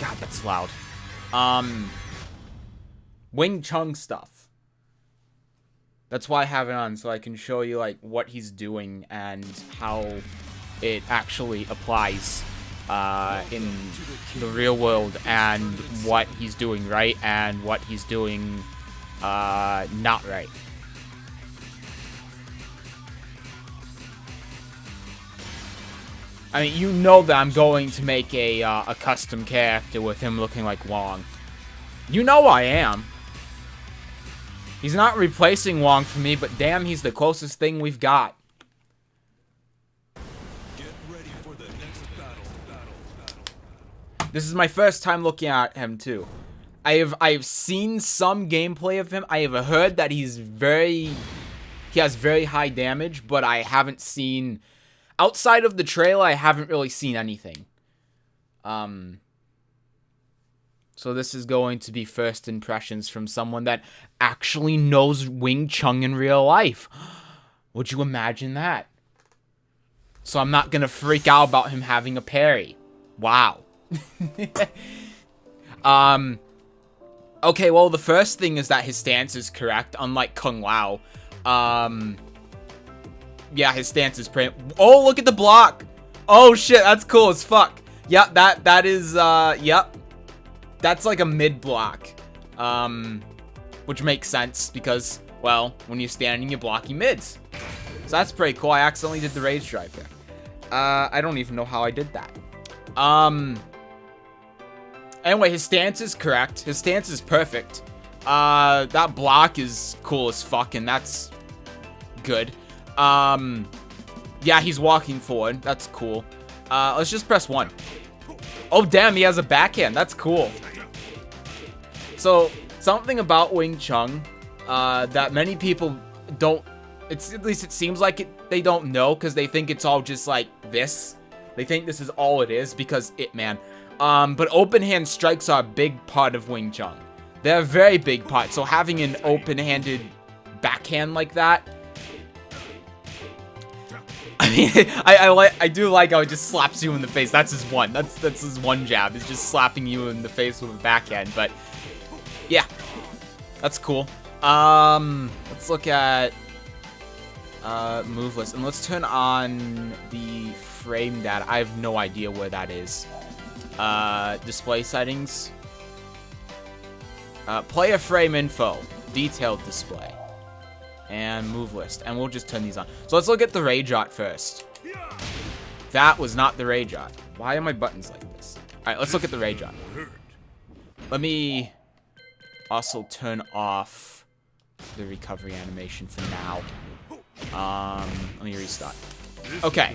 God, that's loud. Wing Chun stuff. That's why I have it on, so I can show you, like, what he's doing and how it actually applies in the real world, and what he's doing right and what he's doing not right. I mean, you know that I'm going to make a custom character with him looking like Wong. You know I am. He's not replacing Wong for me, but damn, he's the closest thing we've got. Get ready for the next battle. This is my first time looking at him too. I've seen some gameplay of him. I have heard that he has very high damage, but I haven't seen, outside of the trailer, I haven't really seen anything. So this is going to be first impressions from someone that actually knows Wing Chun in real life. Would you imagine that? So I'm not gonna freak out about him having a parry. Wow. Okay, well, the first thing is that his stance is correct, unlike Kung Lao. Yeah, his stance is pretty... Oh, look at the block! Oh, shit, that's cool as fuck. Yep, that is, yep. That's like a mid-block. Which makes sense, because, well, when you're standing, you're blocking mids. So that's pretty cool. I accidentally did the rage drive there. I don't even know how I did that. Anyway, his stance is correct. His stance is perfect. That block is cool as fuck, and that's good. Yeah, he's walking forward. That's cool. Let's just press 1. Oh, damn, he has a backhand. That's cool. So, something about Wing Chun that many people don't... at least it seems like they don't know, because they think it's all just like this. They think this is all it is, because man. But open hand strikes are a big part of Wing Chun. They're a very big part. So having an open-handed backhand like that... I mean, I do like how it just slaps you in the face. That's his one. That's his one jab. It's just slapping you in the face with a backhand. But yeah, that's cool. Let's look at move list, and let's turn on the frame data. I have no idea where that is. Display settings. Player frame info. Detailed display. And move list. And we'll just turn these on. So let's look at the rage art first. That was not the rage art. Why are my buttons like this? Alright, let's look at the rage art. Let me also turn off the recovery animation for now. Let me restart. Okay.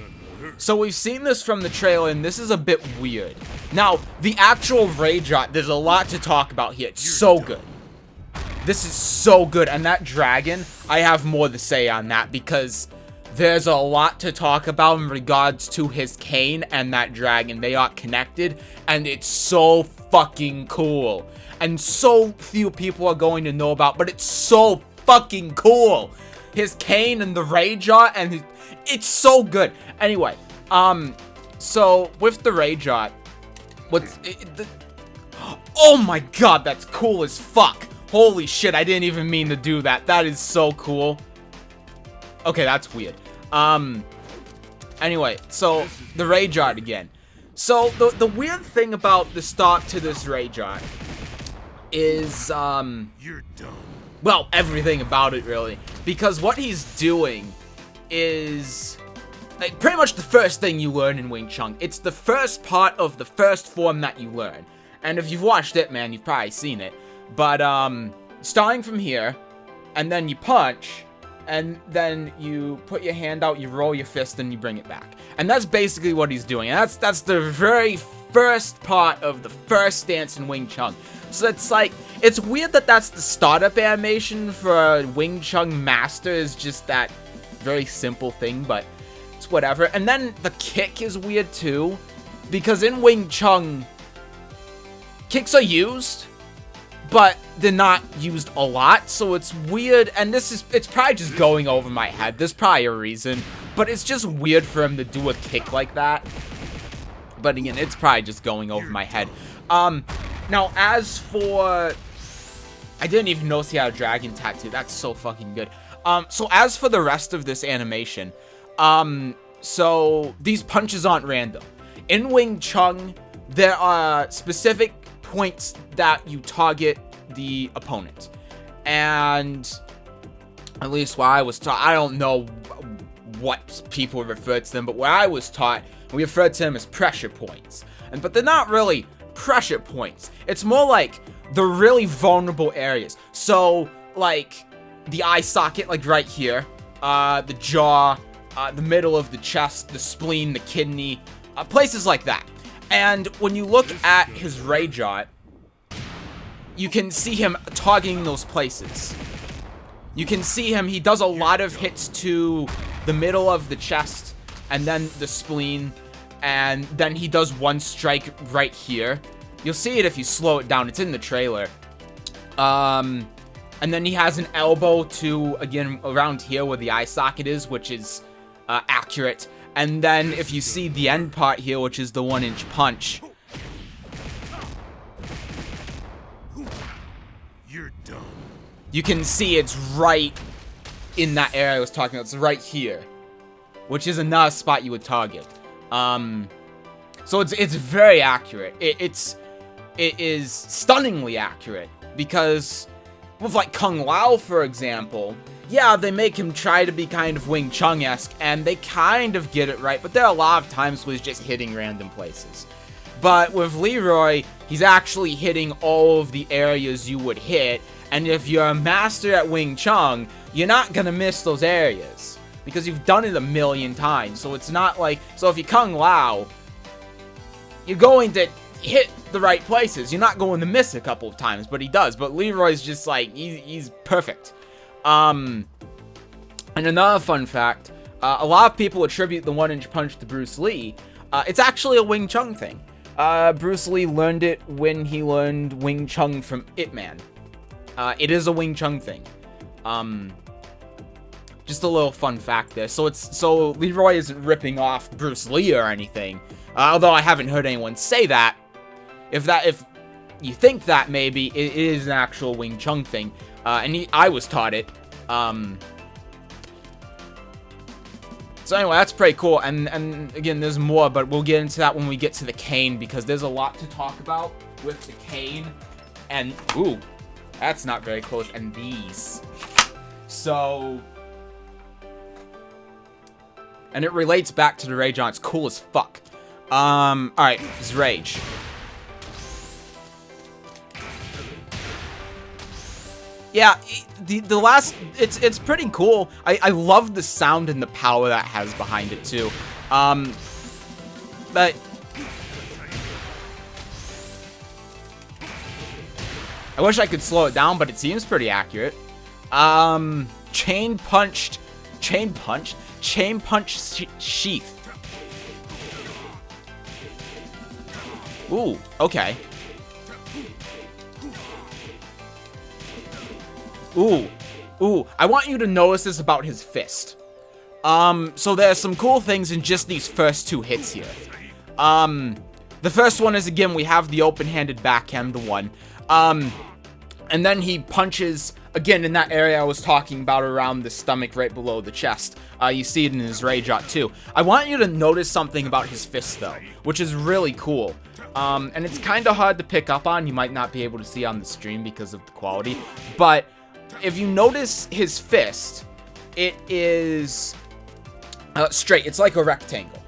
So we've seen this from the trailer, and this is a bit weird. Now, the actual rage art, there's a lot to talk about here. It's so good. This is so good, and that dragon, I have more to say on that, because there's a lot to talk about in regards to his cane and that dragon. They are connected, and it's so fucking cool. And so few people are going to know about, but it's so fucking cool. His cane and the rage art, and it's so good. Anyway, so with the rage art, oh my god, that's cool as fuck. Holy shit, I didn't even mean to do that. That is so cool. Okay, that's weird. Anyway, so the rage art again. So the weird thing about the start to this rage art is You're done. well, everything about it really, because what he's doing is like pretty much the first thing you learn in Wing Chun. It's the first part of the first form that you learn. And if you've watched it, man, you've probably seen it. But starting from here, and then you punch, and then you put your hand out, you roll your fist, and you bring it back. And that's basically what he's doing. And that's the very first part of the first stance in Wing Chun. So it's like, it's weird that that's the startup animation for a Wing Chun master, is just that very simple thing, but it's whatever. And then the kick is weird too, because in Wing Chun, kicks are used, but they're not used a lot, so it's weird, and it's probably just going over my head. There's probably a reason, but it's just weird for him to do a kick like that. But again, it's probably just going over my head. Now, as for... I didn't even notice he had a dragon tattoo. That's so fucking good. So as for the rest of this animation, so these punches aren't random. In Wing Chun, there are specific points that you target the opponent. And at least what I was taught, I don't know what people refer to them, but what I was taught, we refer to them as pressure points. But they're not really pressure points. It's more like the really vulnerable areas. So, like, the eye socket, like right here, the jaw, the middle of the chest, the spleen, the kidney, places like that. And when you look at his ray jot, you can see him targeting those places. You can see him, he does a lot of hits to the middle of the chest, and then the spleen, and then he does one strike right here. You'll see it if you slow it down, it's in the trailer. And then he has an elbow to, again, around here where the eye socket is, which is accurate. And then if you see the end part here, which is the 1-inch punch. You're done. You can see it's right in that area I was talking about. It's right here, which is another spot you would target. So it's very accurate. It is stunningly accurate, because with like Kung Lao, for example, yeah, they make him try to be kind of Wing Chun-esque, and they kind of get it right, but there are a lot of times where he's just hitting random places. But with Leroy, he's actually hitting all of the areas you would hit, and if you're a master at Wing Chun, you're not gonna miss those areas, because you've done it a million times. So it's not like, so if you Kung Lao, you're going to hit the right places. You're not going to miss a couple of times, but he does. But Leroy's just like, he's perfect. And another fun fact, a lot of people attribute the 1-inch punch to Bruce Lee. It's actually a Wing Chun thing. Bruce Lee learned it when he learned Wing Chun from Ip Man. It is a Wing Chun thing. Just a little fun fact there. So Leroy isn't ripping off Bruce Lee or anything. Although I haven't heard anyone say that. If you think that, maybe it is an actual Wing Chun thing. And I was taught it. So anyway, that's pretty cool. And again, there's more, but we'll get into that when we get to the cane, because there's a lot to talk about with the cane. And, ooh, that's not very close. And these. So, and it relates back to the Rage on. It's cool as fuck. Alright, this is Rage. Yeah, the last, it's pretty cool. I love the sound and the power that has behind it too. But I wish I could slow it down, but it seems pretty accurate. Chain punch sheath. Ooh, okay. Ooh, I want you to notice this about his fist. So there's some cool things in just these first two hits here. The first one is, again, we have the open-handed backhand one. And then he punches, again, in that area I was talking about around the stomach right below the chest. You see it in his Rage Shot too. I want you to notice something about his fist, though, which is really cool. And it's kind of hard to pick up on. You might not be able to see on the stream because of the quality. But if you notice his fist, it is straight. It's like a rectangle.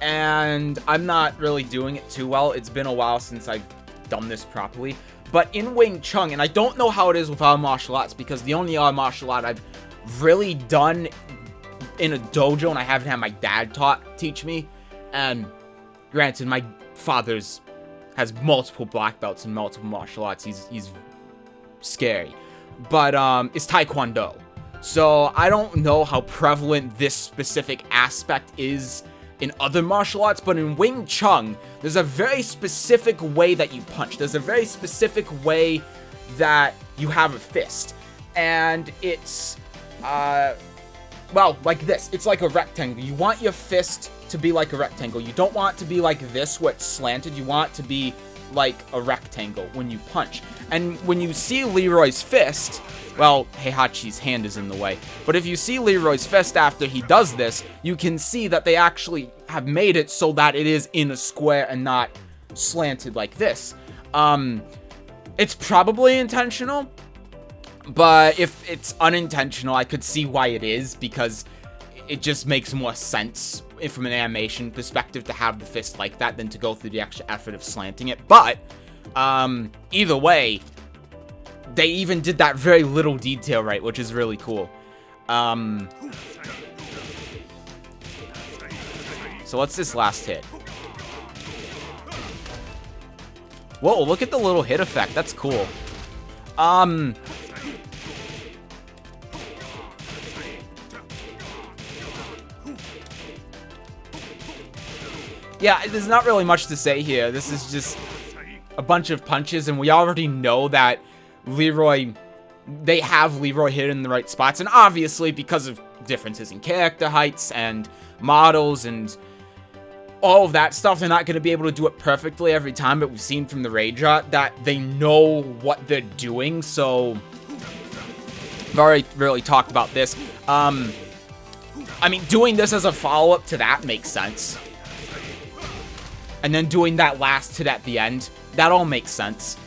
And I'm not really doing it too well. It's been a while since I've done this properly. But in Wing Chun, and I don't know how it is with other martial arts, because the only other martial art I've really done in a dojo, and I haven't had my dad teach me, and granted, my father's has multiple black belts in multiple martial arts. He's scary. But it's Taekwondo. So I don't know how prevalent this specific aspect is in other martial arts, but in Wing Chun, there's a very specific way that you punch. There's a very specific way that you have a fist. And it's, well, like this. It's like a rectangle. You want your fist to be like a rectangle. You don't want it to be like this, where it's slanted. You want it to be like a rectangle when you punch. And when you see Leroy's fist, well, Heihachi's hand is in the way, but if you see Leroy's fist after he does this, you can see that they actually have made it so that it is in a square and not slanted like this. It's probably intentional, but if it's unintentional, I could see why it is, because it just makes more sense from an animation perspective to have the fist like that than to go through the extra effort of slanting it. But either way, they even did that very little detail right, which is really cool. So what's this last hit? Whoa, look at the little hit effect. That's cool. Yeah, there's not really much to say here. This is just a bunch of punches, and we already know that Leroy, they have Leroy hit in the right spots, and obviously because of differences in character heights and models and all of that stuff, they're not going to be able to do it perfectly every time, but we've seen from the Raidrot that they know what they're doing, so I've already really talked about this. I mean, doing this as a follow-up to that makes sense. And then doing that last hit at the end, that all makes sense.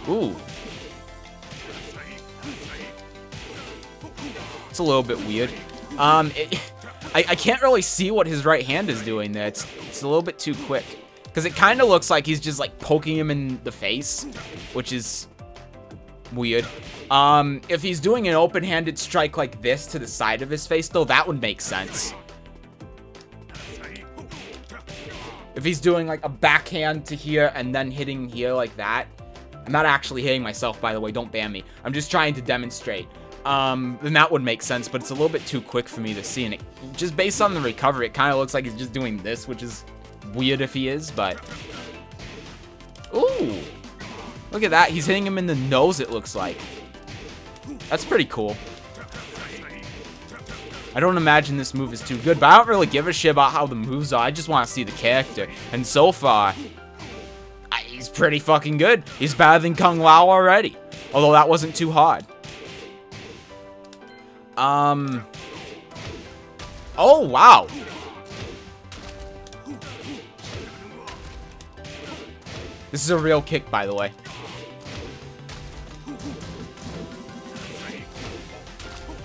Ooh. It's a little bit weird. I can't really see what his right hand is doing there. It's a little bit too quick. Because it kind of looks like he's just, like, poking him in the face, which is weird. If he's doing an open-handed strike like this to the side of his face, though, that would make sense. If he's doing, like, a backhand to here and then hitting here like that. I'm not actually hitting myself, by the way. Don't ban me. I'm just trying to demonstrate. Then that would make sense, but it's a little bit too quick for me to see. And it, just based on the recovery, it kind of looks like he's just doing this, which is weird if he is, but... Ooh! Look at that. He's hitting him in the nose, it looks like. That's pretty cool. I don't imagine this move is too good, but I don't really give a shit about how the moves are. I just want to see the character. And so far, he's pretty fucking good. He's better than Kung Lao already. Although that wasn't too hard. Oh, wow. This is a real kick, by the way.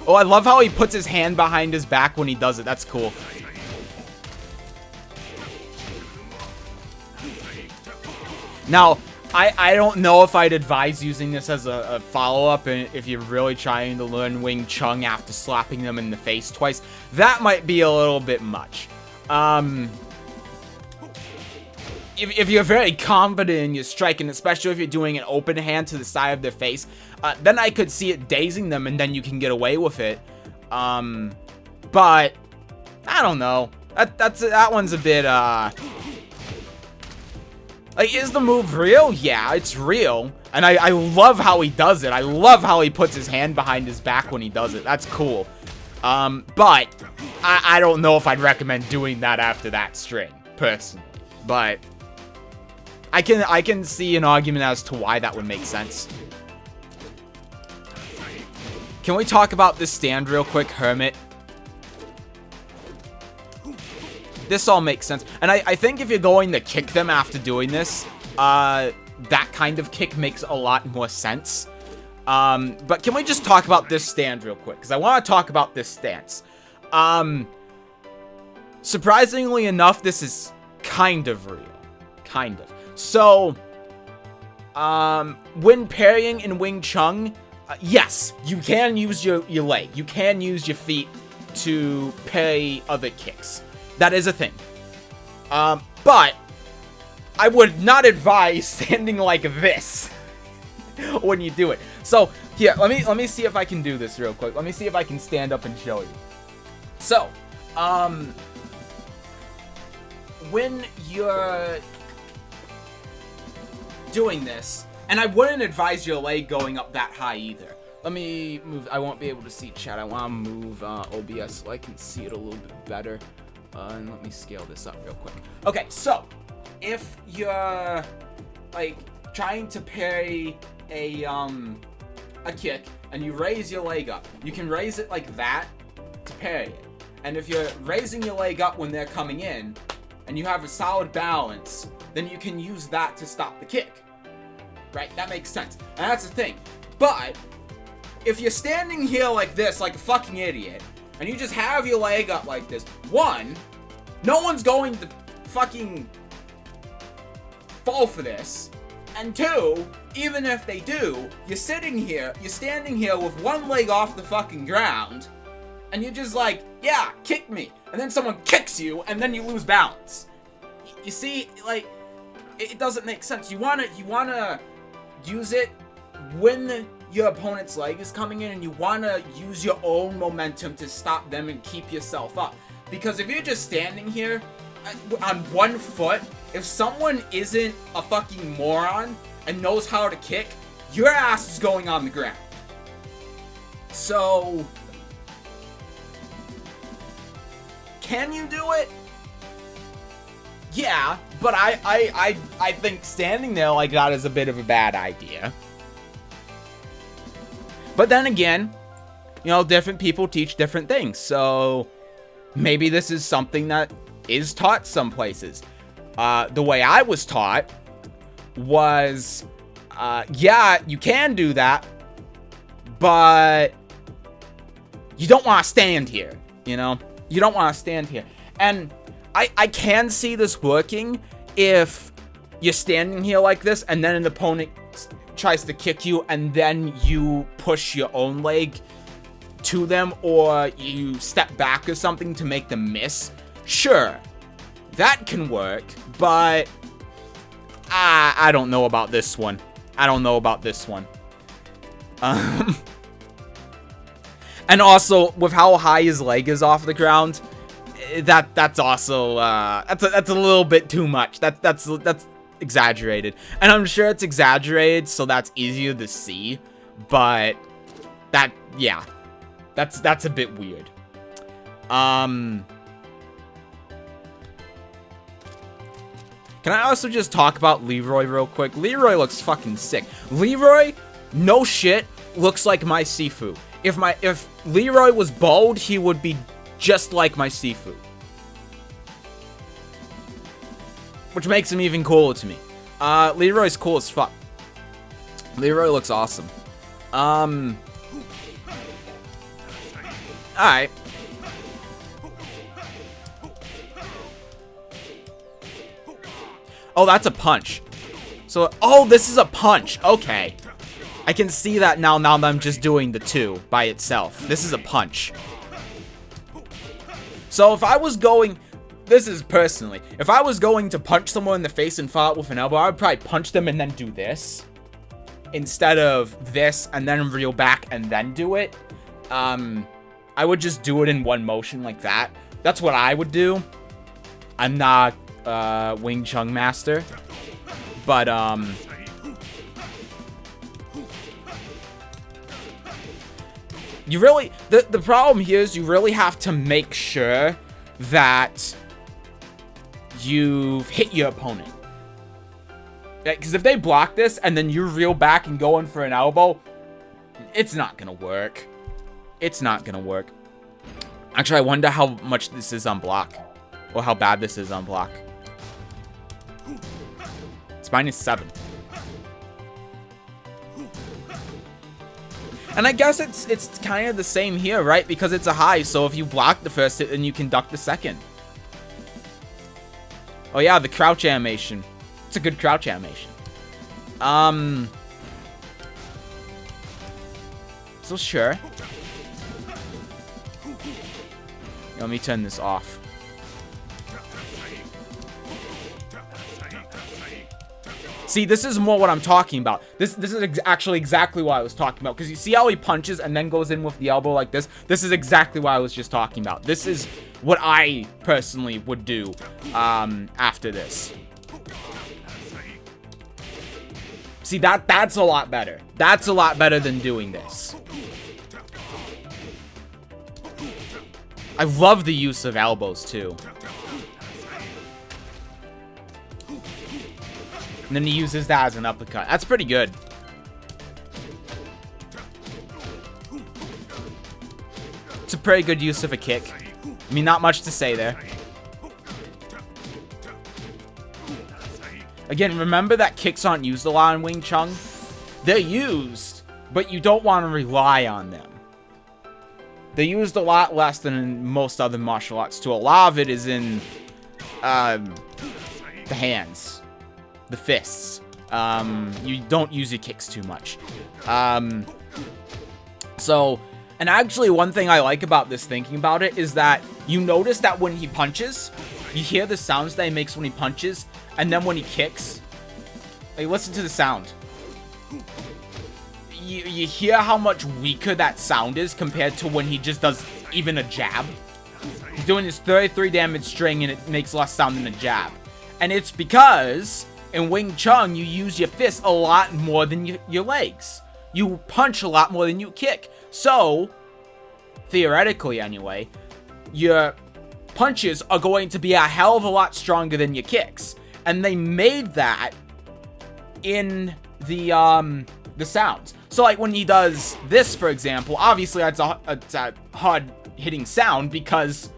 Oh, I love how he puts his hand behind his back when he does it. That's cool. Now, I don't know if I'd advise using this as a follow-up if you're really trying to learn Wing Chun after slapping them in the face twice. That might be a little bit much. If you're very confident in your striking, especially if you're doing an open hand to the side of their face, then I could see it dazing them and then you can get away with it. But, I don't know. That one's a bit, like, is the move real? Yeah, it's real. And I love how he does it. I love how he puts his hand behind his back when he does it. That's cool. But I don't know if I'd recommend doing that after that string, personally. But I can see an argument as to why that would make sense. Can we talk about this stand real quick, Hermit? This all makes sense. And I think if you're going to kick them after doing this, that kind of kick makes a lot more sense. But can we just talk about this stand real quick? Because I want to talk about this stance. Surprisingly enough, this is kind of real. Kind of. So, when parrying in Wing Chun, yes, you can use your leg. You can use your feet to parry other kicks. That is a thing. But I would not advise standing like this when you do it. So, here, let me see if I can do this real quick. Let me see if I can stand up and show you. So, when you're doing this, and I wouldn't advise your leg going up that high either. Let me move. I won't be able to see chat. I want to move OBS so I can see it a little bit better. And let me scale this up real quick. Okay, so if you're like trying to parry a kick and you raise your leg up, you can raise it like that to parry it. And if you're raising your leg up when they're coming in and you have a solid balance, then you can use that to stop the kick. Right? That makes sense. And that's the thing. But if you're standing here like this, like a fucking idiot, and you just have your leg up like this, one, no one's going to fucking fall for this. And two, even if they do, you're standing here with one leg off the fucking ground, and you're just like, yeah, kick me. And then someone kicks you, and then you lose balance. You see, like, it doesn't make sense. You wanna use it when your opponent's leg is coming in, and you wanna use your own momentum to stop them and keep yourself up. Because if you're just standing here on one foot, if someone isn't a fucking moron and knows how to kick, your ass is going on the ground. So, can you do it? Yeah, but I think standing there like that is a bit of a bad idea. But then again, you know, different people teach different things, so maybe this is something that is taught some places. The way I was taught was, yeah, you can do that, but you don't want to stand here, you know? You don't want to stand here. And I can see this working if you're standing here like this and then an opponent tries to kick you and then you push your own leg to them or you step back or something to make them miss. Sure, that can work, but I don't know about this one. I don't know about this one. And also, with how high his leg is off the ground, that's also that's a little bit too much. That's exaggerated, and I'm sure it's exaggerated, so that's easier to see. But yeah, that's a bit weird. Can I also just talk about Leroy real quick? Leroy looks fucking sick. Leroy, no shit, looks like my Sifu. If Leroy was bald, he would be just like my Sifu. Which makes him even cooler to me. Leroy's cool as fuck. Leroy looks awesome. Alright. Oh, that's a punch. So, oh, this is a punch. Okay. I can see that now that I'm just doing the two by itself. This is a punch. So if I was going, this is personally, if I was going to punch someone in the face and follow it with an elbow, I would probably punch them and then do this. Instead of this and then reel back and then do it. I would just do it in one motion like that. That's what I would do. I'm not Wing Chun master. But, you really, the problem here is you really have to make sure that you've hit your opponent. Because if they block this and then you reel back and go in for an elbow, it's not gonna work. It's not gonna work. Actually, I wonder how much this is on block. Or how bad this is on block. It's -7. And I guess it's kind of the same here, right? Because it's a high, so if you block the first hit, then you can duck the second. Oh yeah, the crouch animation. It's a good crouch animation. So sure. Let me turn this off. See, this is more what I'm talking about. This is actually exactly what I was talking about. Because you see how he punches and then goes in with the elbow like this? This is exactly what I was just talking about. This is what I personally would do See, that's a lot better. That's a lot better than doing this. I love the use of elbows, too. And then he uses that as an uppercut. That's pretty good. It's a pretty good use of a kick. I mean, not much to say there. Again, remember that kicks aren't used a lot in Wing Chun? They're used, but you don't want to rely on them. They're used a lot less than in most other martial arts, too. A lot of it is in the hands, the fists. You don't use your kicks too much. And actually, one thing I like about this, thinking about it, is that you notice that when he punches, you hear the sounds that he makes when he punches, and then when he kicks, like, listen to the sound. You hear how much weaker that sound is compared to when he just does even a jab. He's doing his 33 damage string, and it makes less sound than a jab. And it's because in Wing Chun, you use your fists a lot more than your legs. You punch a lot more than you kick. So, theoretically anyway, your punches are going to be a hell of a lot stronger than your kicks. And they made that in the sounds. So, like, when he does this, for example, obviously that's a hard-hitting sound because,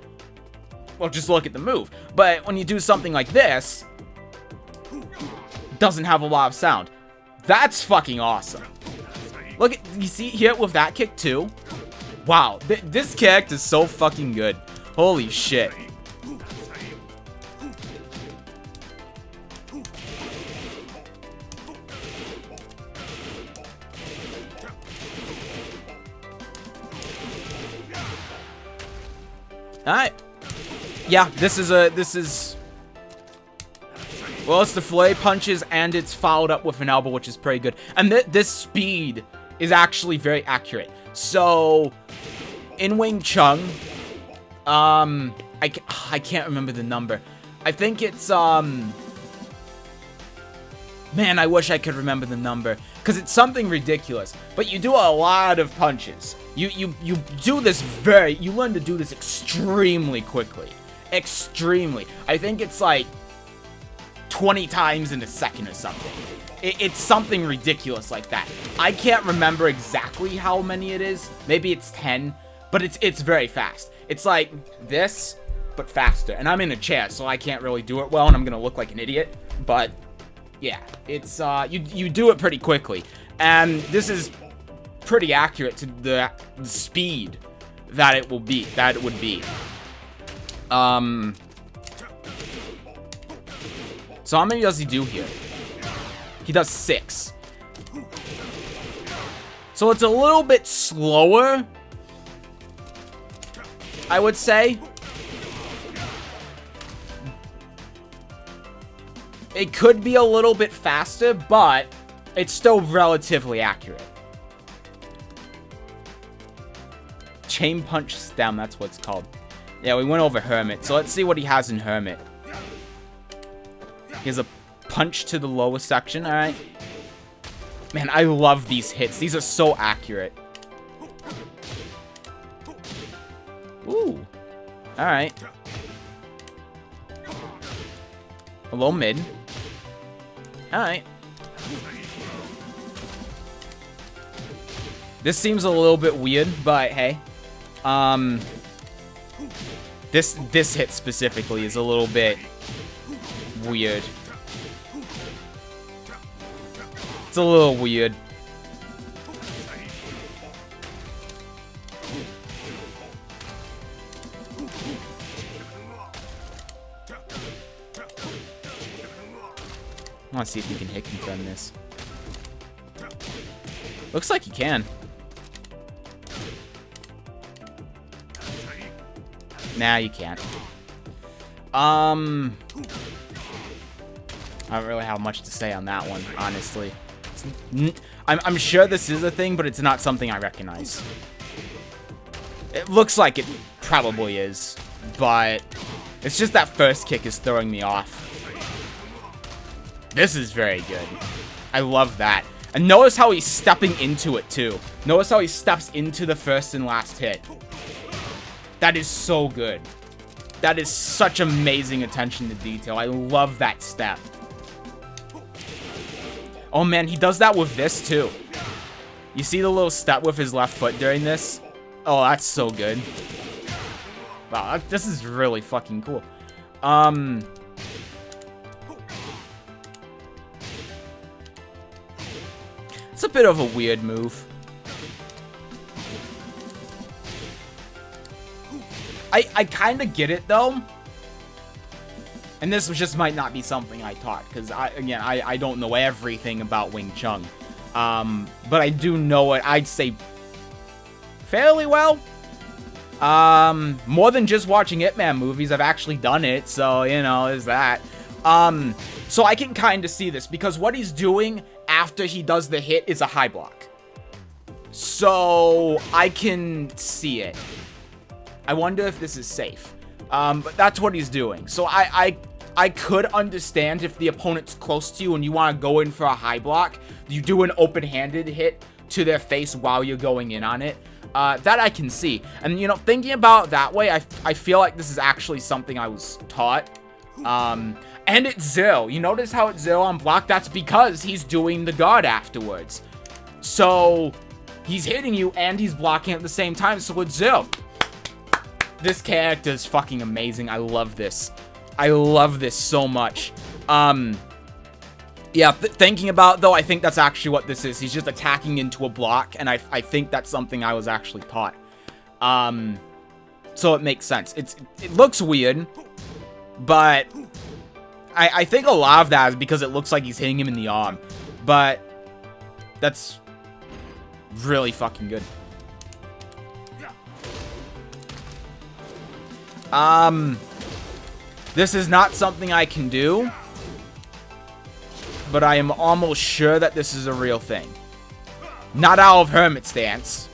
well, just look at the move. But when you do something like this, it doesn't have a lot of sound. That's fucking awesome. Look, you see here with that kick too? Wow, this character is so fucking good. Holy shit. Alright. Yeah, this is well, it's the fillet punches and it's followed up with an elbow, which is pretty good. And this speed is actually very accurate. So, in Wing Chun, I can't remember the number. I think it's, man, I wish I could remember the number, because it's something ridiculous. But you do a lot of punches. You do this you learn to do this extremely quickly. Extremely. I think it's like 20 times in a second or something. It's something ridiculous like that. I can't remember exactly how many it is. Maybe it's 10, but it's very fast. It's like this, but faster. And I'm in a chair, so I can't really do it well, and I'm gonna look like an idiot. But yeah, it's you do it pretty quickly, and this is pretty accurate to the speed that it would be. So how many does he do here? He does 6. So it's a little bit slower, I would say. It could be a little bit faster, but it's still relatively accurate. Chain punch stem, that's what it's called. Yeah, we went over Hermit, so let's see what he has in Hermit. He has a punch to the lower section, alright. Man, I love these hits. These are so accurate. Ooh. Alright. A low mid. Alright. This seems a little bit weird, but hey. This hit specifically is a little bit weird. It's a little weird. I want to see if he can hit confirm this. Looks like he can. Nah, you can't. I don't really have much to say on that one, honestly. I'm sure this is a thing, but it's not something I recognize. It looks like it probably is, but it's just that first kick is throwing me off. This is very good. I love that. And notice how he's stepping into it, too. Notice how he steps into the first and last hit. That is so good. That is such amazing attention to detail. I love that step. Oh, man, he does that with this, too. You see the little step with his left foot during this? Oh, that's so good. Wow, this is really fucking cool. It's a bit of a weird move. I kind of get it, though. And this just might not be something I taught, because, I don't know everything about Wing Chun. But I do know it, I'd say, fairly well. More than just watching Ip Man movies, I've actually done it, so, you know, there's that. So I can kind of see this, because what he's doing after he does the hit is a high block. So, I can see it. I wonder if this is safe. But that's what he's doing. So I could understand if the opponent's close to you and you want to go in for a high block, you do an open-handed hit to their face while you're going in on it. That I can see. And, you know, thinking about it that way, I feel like this is actually something I was taught. And it's 0. You notice how it's 0 on block? That's because he's doing the guard afterwards. So, he's hitting you and he's blocking at the same time, so it's 0. This character is fucking amazing. I love this. I love this so much. Yeah, thinking about it, though, I think that's actually what this is. He's just attacking into a block, and I think that's something I was actually taught. So it makes sense. It looks weird, but I think a lot of that is because it looks like he's hitting him in the arm. But that's really fucking good. This is not something I can do, but I am almost sure that this is a real thing. Not out of Hermit Stance,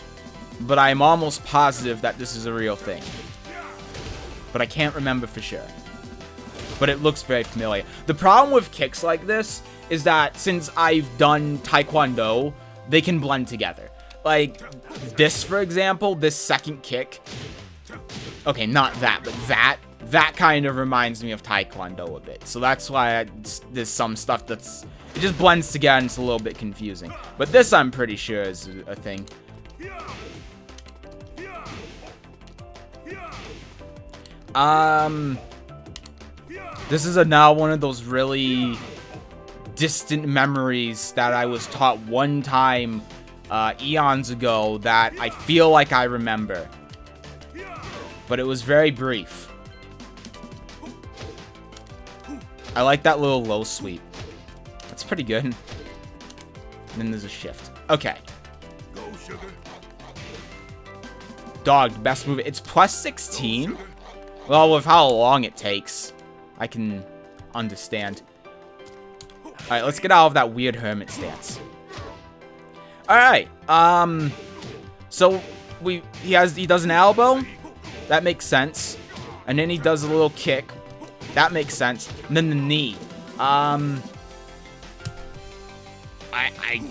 but I am almost positive that this is a real thing. But I can't remember for sure. But it looks very familiar. The problem with kicks like this is that since I've done Taekwondo, they can blend together. Like, this, for example, this second kick. Okay, not that, but that kind of reminds me of Taekwondo a bit. So that's why there's some stuff that's... It just blends together and it's a little bit confusing. But this, I'm pretty sure, is a thing. This is now one of those really distant memories that I was taught one time eons ago that I feel like I remember. But it was very brief. I like that little low sweep. That's pretty good. And then there's a shift. Okay. Go, sugar. Dog, best move. It's plus 16? Well, with how long it takes, I can understand. Alright, let's get out of that weird hermit stance. Alright, so he does an elbow. That makes sense. And then he does a little kick. That makes sense. And then the knee.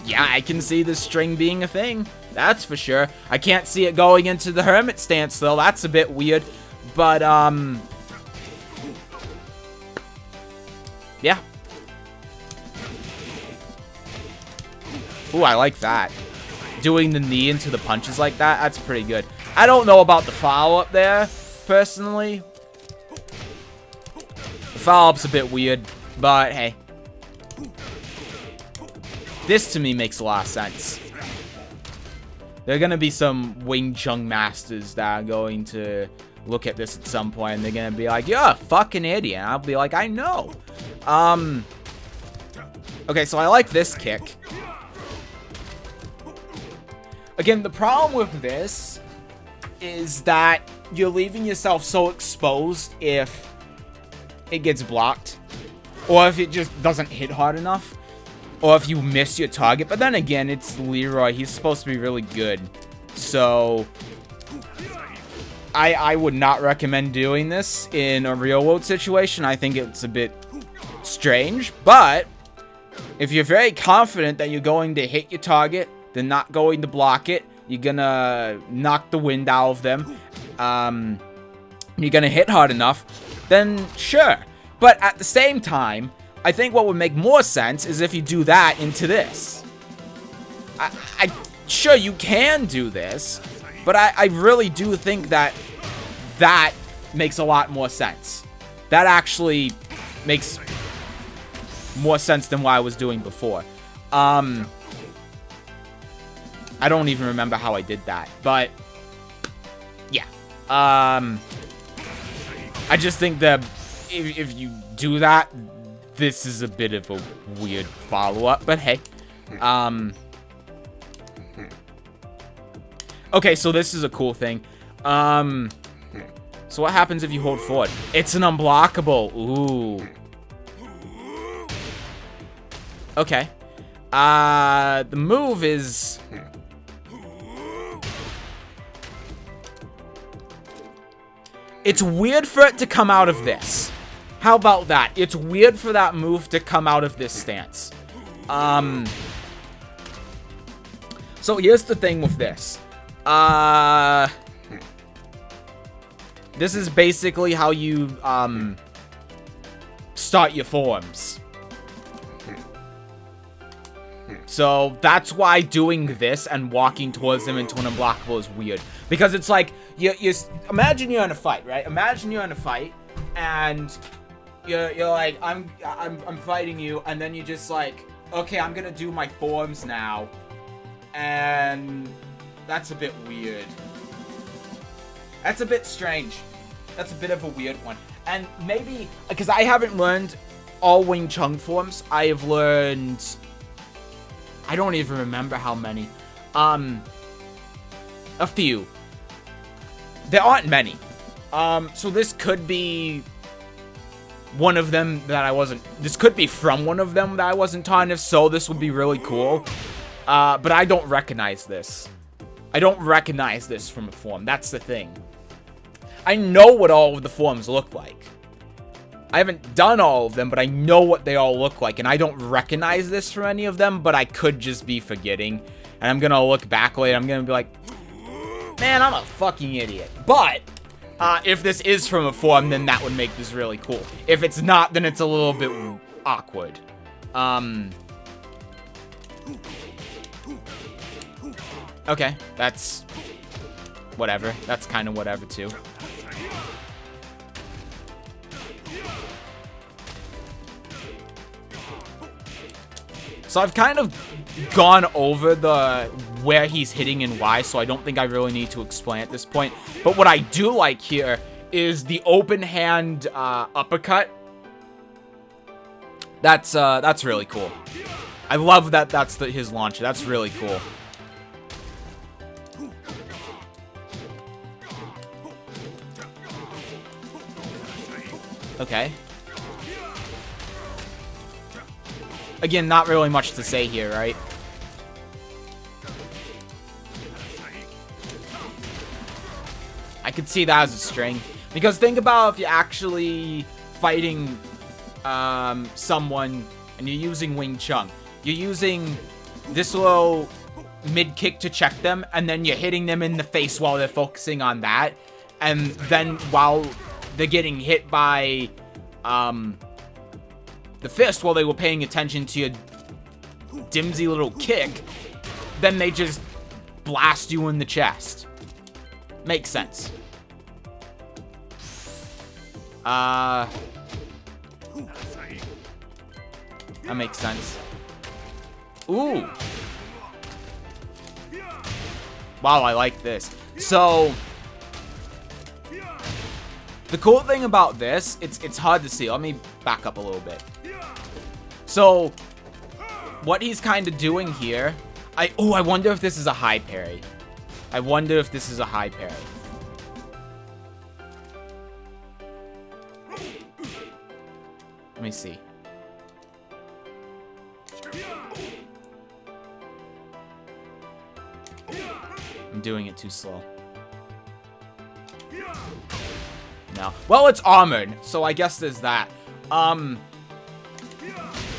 Yeah, I can see the string being a thing. That's for sure. I can't see it going into the hermit stance, though. That's a bit weird. But, yeah. Ooh, I like that. Doing the knee into the punches like that, that's pretty good. I don't know about the follow-up there, personally. The follow-up's a bit weird, but hey. This, to me, makes a lot of sense. There are going to be some Wing Chun masters that are going to look at this at some point, and they're going to be like, you're a fucking idiot. And I'll be like, I know. Okay, so I like this kick. Again, the problem with this is that you're leaving yourself so exposed if it gets blocked, or if it just doesn't hit hard enough, or if you miss your target. But then again, it's Leroy. He's supposed to be really good. So I would not recommend doing this in a real world situation. I think it's a bit strange, but If you're very confident that you're going to hit your target, they're not going to block it, you're gonna knock the wind out of them, you're gonna hit hard enough, then sure. But at the same time, I think what would make more sense is if you do that into this. Sure, you can do this, but I really do think that that makes a lot more sense. That actually makes more sense than what I was doing before. I don't even remember how I did that, but yeah. I just think that if you do that, this is a bit of a weird follow-up, but hey. Okay, so this is a cool thing. So what happens if you hold forward? It's an unblockable. Ooh. Okay. The move is... It's weird for it to come out of this. How about that? It's weird for that move to come out of this stance. So here's the thing with this. This is basically how you, start your forms. So that's why doing this and walking towards them into an unblockable is weird. Because it's like, you imagine you're in a fight, right? Imagine you're in a fight, and you're like, I'm fighting you, and then you're just like, okay, I'm gonna do my forms now. And that's a bit weird. That's a bit strange. That's a bit of a weird one. And maybe, because I haven't learned all Wing Chun forms. I have learned, I don't even remember how many. A few. There aren't many. So this could be one of them that I wasn't, this could be from one of them that I wasn't taught, and if so, this would be really cool. But I don't recognize this. I don't recognize this from a form. That's the thing. I know what all of the forms look like. I haven't done all of them, but I know what they all look like. And I don't recognize this from any of them, but I could just be forgetting. And I'm going to look back later. I'm going to be like, man, I'm a fucking idiot. But if this is from a form, then that would make this really cool. If it's not, then it's a little bit awkward. Okay, that's whatever. That's kind of whatever, too. So I've kind of gone over where he's hitting and why, so I don't think I really need to explain at this point. But what I do like here is the open hand uppercut. That's really cool. I love that that's his launcher. That's really cool. Okay. Again, not really much to say here, right? I could see that as a string. Because think about if you're actually fighting someone and you're using Wing Chun. You're using this little mid-kick to check them, and then you're hitting them in the face while they're focusing on that. And then while they're getting hit by the fist while they were paying attention to your dimsy little kick, then they just blast you in the chest. Makes sense. That makes sense. Ooh. Wow, I like this. So the cool thing about this, it's hard to see. Let me back up a little bit. So what he's kind of doing here, I wonder if this is a high parry. I wonder if this is a high parry. Let me see. I'm doing it too slow. No. Well, it's armored, so I guess there's that.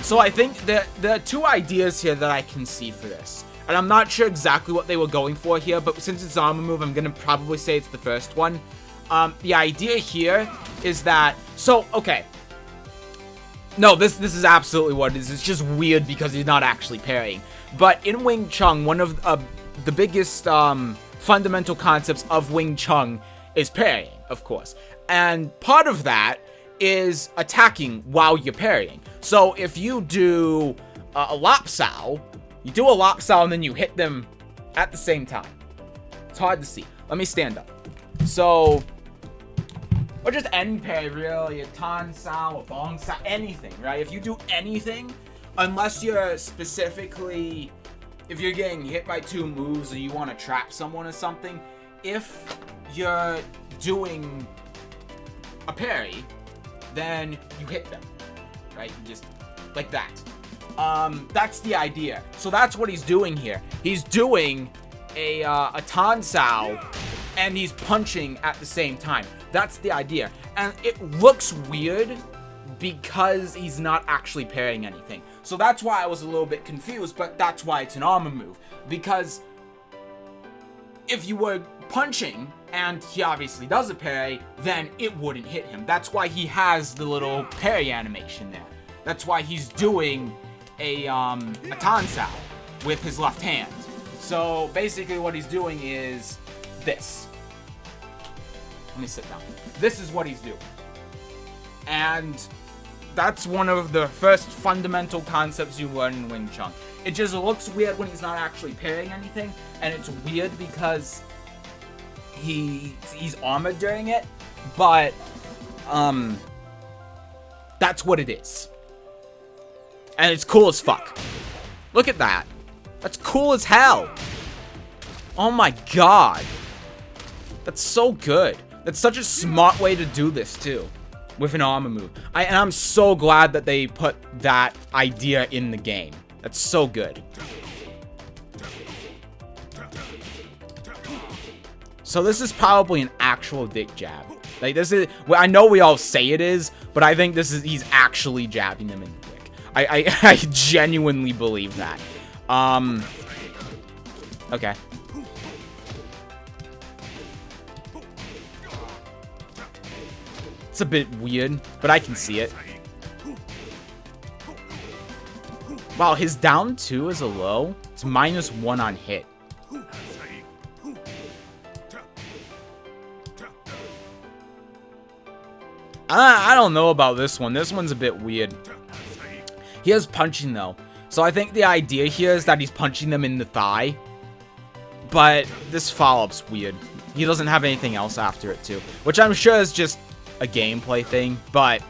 So I think there are two ideas here that I can see for this. And I'm not sure exactly what they were going for here, but since it's armor move, I'm gonna probably say it's the first one. The idea here is that, so, okay. No, this is absolutely what it is. It's just weird because he's not actually parrying. But in Wing Chun, one of the biggest fundamental concepts of Wing Chun is parrying, of course. And part of that is attacking while you're parrying. So if you do a lopsao, you do a lopsao and then you hit them at the same time. It's hard to see. Let me stand up. So, or just any parry, really, a tan sao, a bong sao, anything, right? If you do anything, unless you're specifically, if you're getting hit by two moves or you want to trap someone or something, if you're doing a parry, then you hit them, right? You just, like that. That's the idea. So that's what he's doing here. He's doing a tan sao, and he's punching at the same time. That's the idea. And it looks weird because he's not actually parrying anything. So that's why I was a little bit confused, but that's why it's an armor move. Because if you were punching, and he obviously does a parry, then it wouldn't hit him. That's why he has the little parry animation there. That's why he's doing a tan sao with his left hand. So basically what he's doing is this. Let me sit down. This is what he's doing. And that's one of the first fundamental concepts you learn in Wing Chun. It just looks weird when he's not actually parrying anything, and it's weird because he's armored during it, but that's what it is. And it's cool as fuck. Look at that. That's cool as hell. Oh my god. That's so good. That's such a smart way to do this too, with an armor move. And I'm so glad that they put that idea in the game. That's so good. So this is probably an actual dick jab. Like, this is, well, I know we all say it is, but I think this is, he's actually jabbing them in the dick. I genuinely believe that. Okay. It's a bit weird, but I can see it. Wow, his down 2 is a low. It's -1 on hit. I don't know about this one. This one's a bit weird. He has punching though. So I think the idea here is that he's punching them in the thigh. But this follow-up's weird. He doesn't have anything else after it too. Which I'm sure is just a gameplay thing, but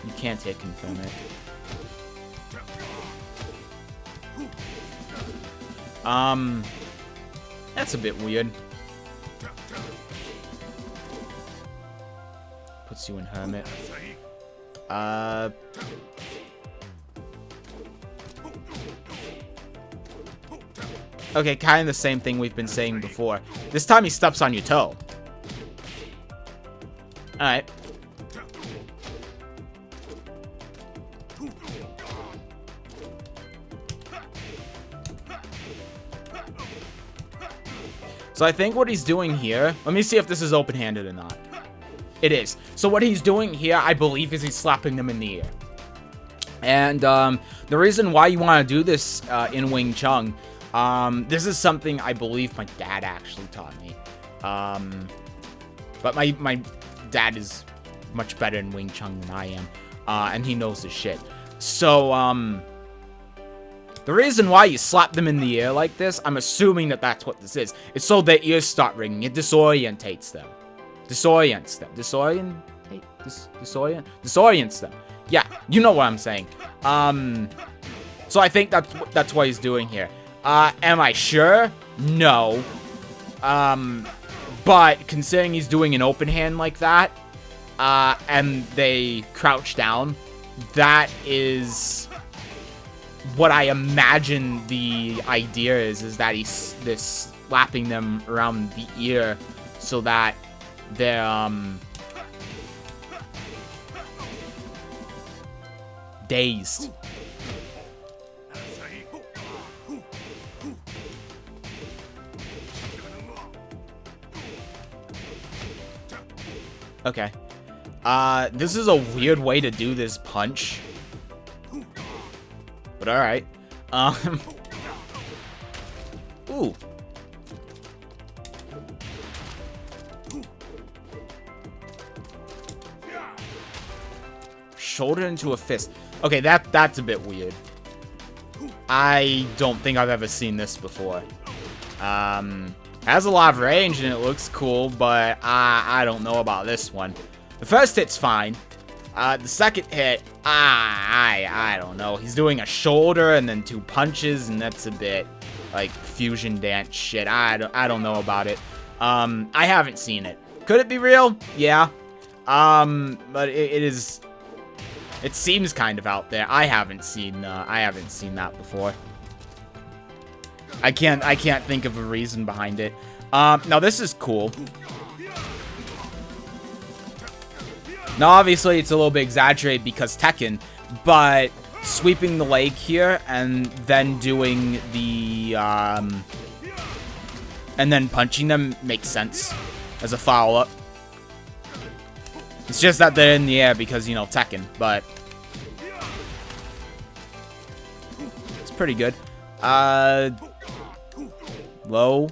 you can't hit confirm it. That's a bit weird. Puts you in hermit. Okay, kind of the same thing we've been saying before. This time he steps on your toe. Alright. So I think what he's doing here, let me see if this is open-handed or not. It is. So what he's doing here, I believe, is he's slapping them in the ear. And the reason why you want to do this in Wing Chun, this is something I believe my dad actually taught me. But my dad is much better in Wing Chun than I am, and he knows his shit. So, the reason why you slap them in the air like this, I'm assuming that that's what this is. It's so their ears start ringing. It disorientates them. Disorients them. Disorients them. Yeah, you know what I'm saying. So I think that's what he's doing here. Am I sure? No. But considering he's doing an open hand like that, and they crouch down, that is what I imagine the idea is that he's slapping them around the ear so that they're dazed. Okay. This is a weird way to do this punch. But alright. Ooh. Shoulder into a fist. Okay, that's a bit weird. I don't think I've ever seen this before. Has a lot of range and it looks cool, but I don't know about this one. The first hit's fine. The second hit, I don't know. He's doing a shoulder and then 2 punches, and that's a bit like fusion dance shit. I don't know about it. I haven't seen it. Could it be real? Yeah. But it seems kind of out there. I haven't seen that before. I can't think of a reason behind it. Now this is cool. Now obviously it's a little bit exaggerated because Tekken, but sweeping the leg here and then doing the and then punching them makes sense as a follow-up. It's just that they're in the air because, you know, Tekken, but it's pretty good. Low.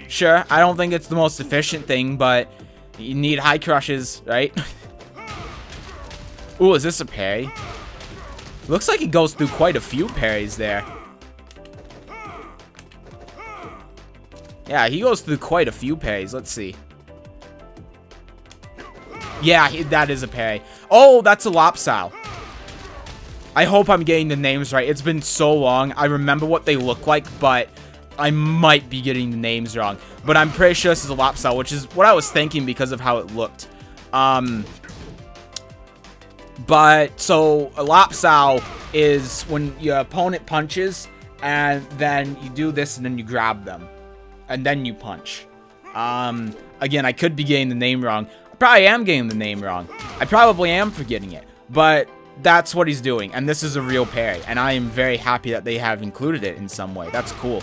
Sure, I don't think it's the most efficient thing, but you need high crushes, right? Ooh, is this a parry? Looks like it goes through quite a few parries there. Yeah, he goes through quite a few parries. Let's see. Yeah, that is a parry. Oh, that's a lopsal. I hope I'm getting the names right. It's been so long. I remember what they look like, but I might be getting the names wrong. But I'm pretty sure this is a lopsal, which is what I was thinking because of how it looked. But, so, a lopsal is when your opponent punches, and then you do this, and then you grab them. And then you punch. Again, I could be getting the name wrong. I probably am getting the name wrong. I probably am forgetting it. But that's what he's doing. And this is a real parry. And I am very happy that they have included it in some way. That's cool.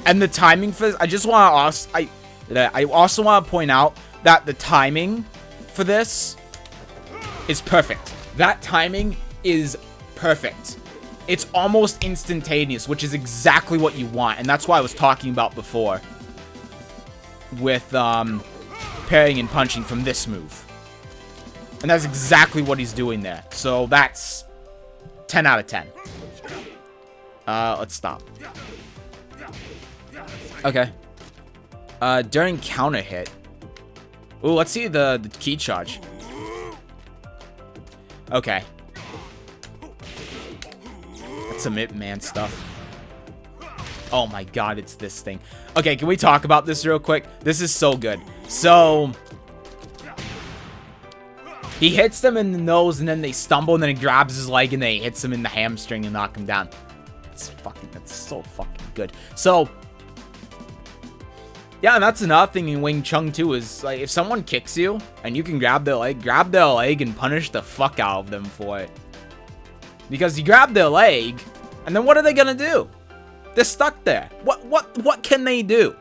And the timing for this, I just want to I also want to point out that the timing for this is perfect. That timing is perfect. It's almost instantaneous, which is exactly what you want, and that's what I was talking about before with parrying and punching from this move. And that's exactly what he's doing there. So that's 10 out of 10. Let's stop. Okay. During counter hit. Ooh, let's see the key charge. Okay. That's some Ip Man stuff. Oh my god, it's this thing. Okay, can we talk about this real quick? This is so good. So he hits them in the nose and then they stumble and then he grabs his leg and then he hits him in the hamstring and knock him down. That's so fucking good. So yeah, and that's another thing in Wing Chun too, is like if someone kicks you and you can grab their leg and punish the fuck out of them for it. Because you grab their leg, and then what are they gonna do? They're stuck there. What can they do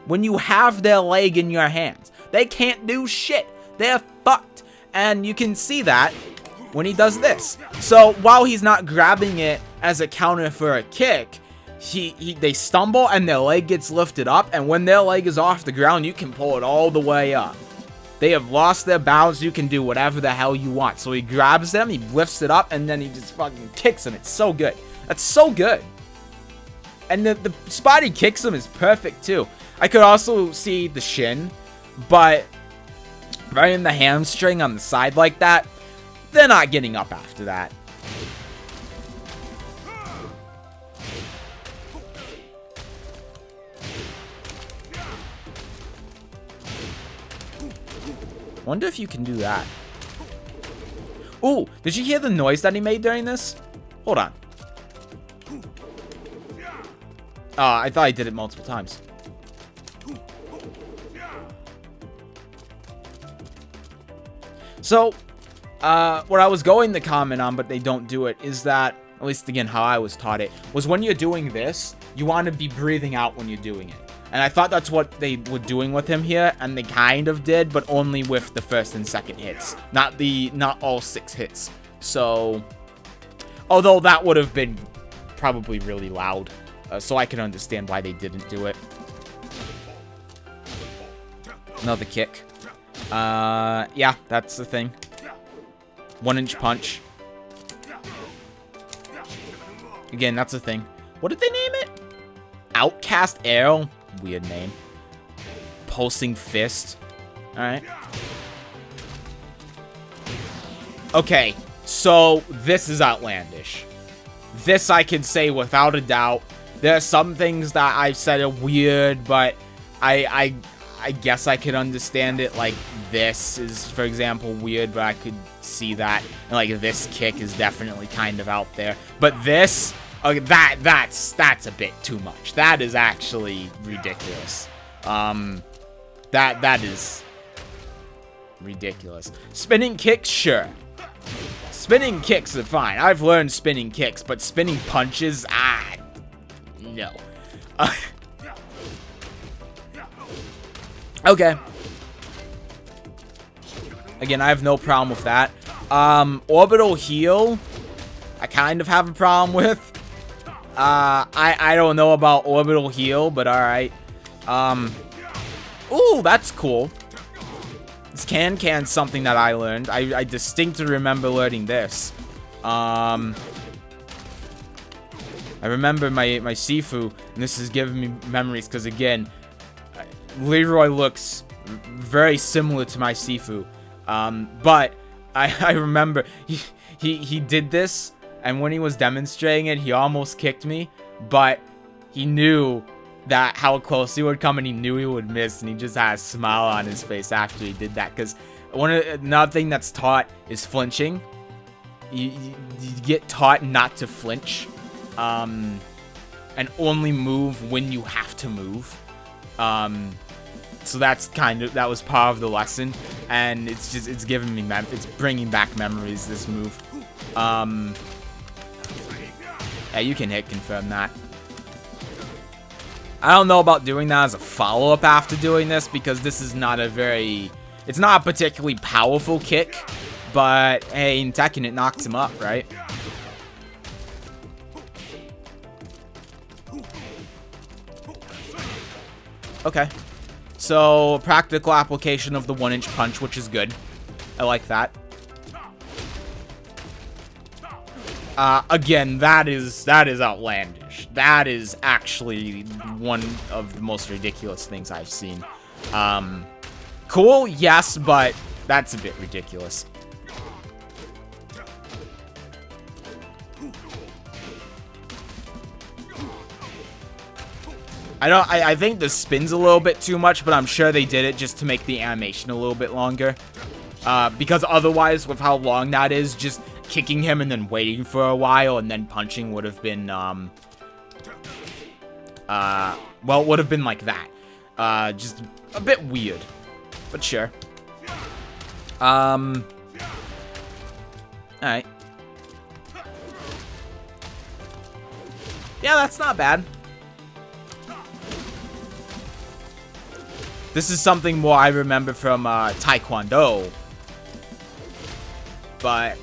when you have their leg in your hands? They can't do shit. They're fucked. And you can see that when he does this. So while he's not grabbing it as a counter for a kick, they stumble and their leg gets lifted up, and when their leg is off the ground, you can pull it all the way up. They have lost their balance. You can do whatever the hell you want. So he grabs them, he lifts it up, and then he just fucking kicks them. It's so good. That's so good. And the spot he kicks them is perfect too. I could also see the shin, but right in the hamstring on the side like that, they're not getting up after that. Wonder if you can do that. Ooh, did you hear the noise that he made during this? Hold on. I thought I did it multiple times. So, what I was going to comment on, but they don't do it, is that, at least again, how I was taught it, was when you're doing this, you want to be breathing out when you're doing it. And I thought that's what they were doing with him here, and they kind of did, but only with the first and second hits. Not all 6 hits. So, although that would have been probably really loud. So I can understand why they didn't do it. Another kick. Yeah, that's the thing. 1-inch punch. Again, that's the thing. What did they name it? Outcast Arrow? Weird name. Pulsing Fist. Alright. Okay, so this is outlandish. This I can say without a doubt. There are some things that I've said are weird, but I guess I could understand it. Like, this is, for example, weird, but I could see that. And, like, this kick is definitely kind of out there. But this, that's a bit too much. That is actually ridiculous. That is ridiculous. Spinning kicks, sure. Spinning kicks are fine. I've learned spinning kicks, but spinning punches, no. Okay. Again, I have no problem with that. Orbital heal, I kind of have a problem with. I don't know about orbital heal, but alright. Ooh, that's cool. This can-can's something that I learned. I distinctly remember learning this. I remember my Sifu, and this is giving me memories, because again, Leroy looks very similar to my Sifu. But I remember he did this, and when he was demonstrating it, he almost kicked me, but he knew that how close he would come, and he knew he would miss, and he just had a smile on his face after he did that. Because another thing that's taught is flinching. You get taught not to flinch, and only move when you have to move. So that's that was part of the lesson, and it's giving me it's bringing back memories, this move. Yeah, you can hit confirm that. I don't know about doing that as a follow-up after doing this, because this is not it's not a particularly powerful kick, but hey, in Tekken it knocks him up, right? Okay. So, practical application of the 1-inch punch, which is good. I like that. Again, that is outlandish. That is actually one of the most ridiculous things I've seen. Cool, yes, but that's a bit ridiculous. I think the spin's a little bit too much, but I'm sure they did it just to make the animation a little bit longer. Because otherwise, with how long that is, just kicking him and then waiting for a while and then punching would have been, well, it would have been like that. Just a bit weird, but sure. Alright. Yeah, that's not bad. This is something more I remember from Taekwondo, but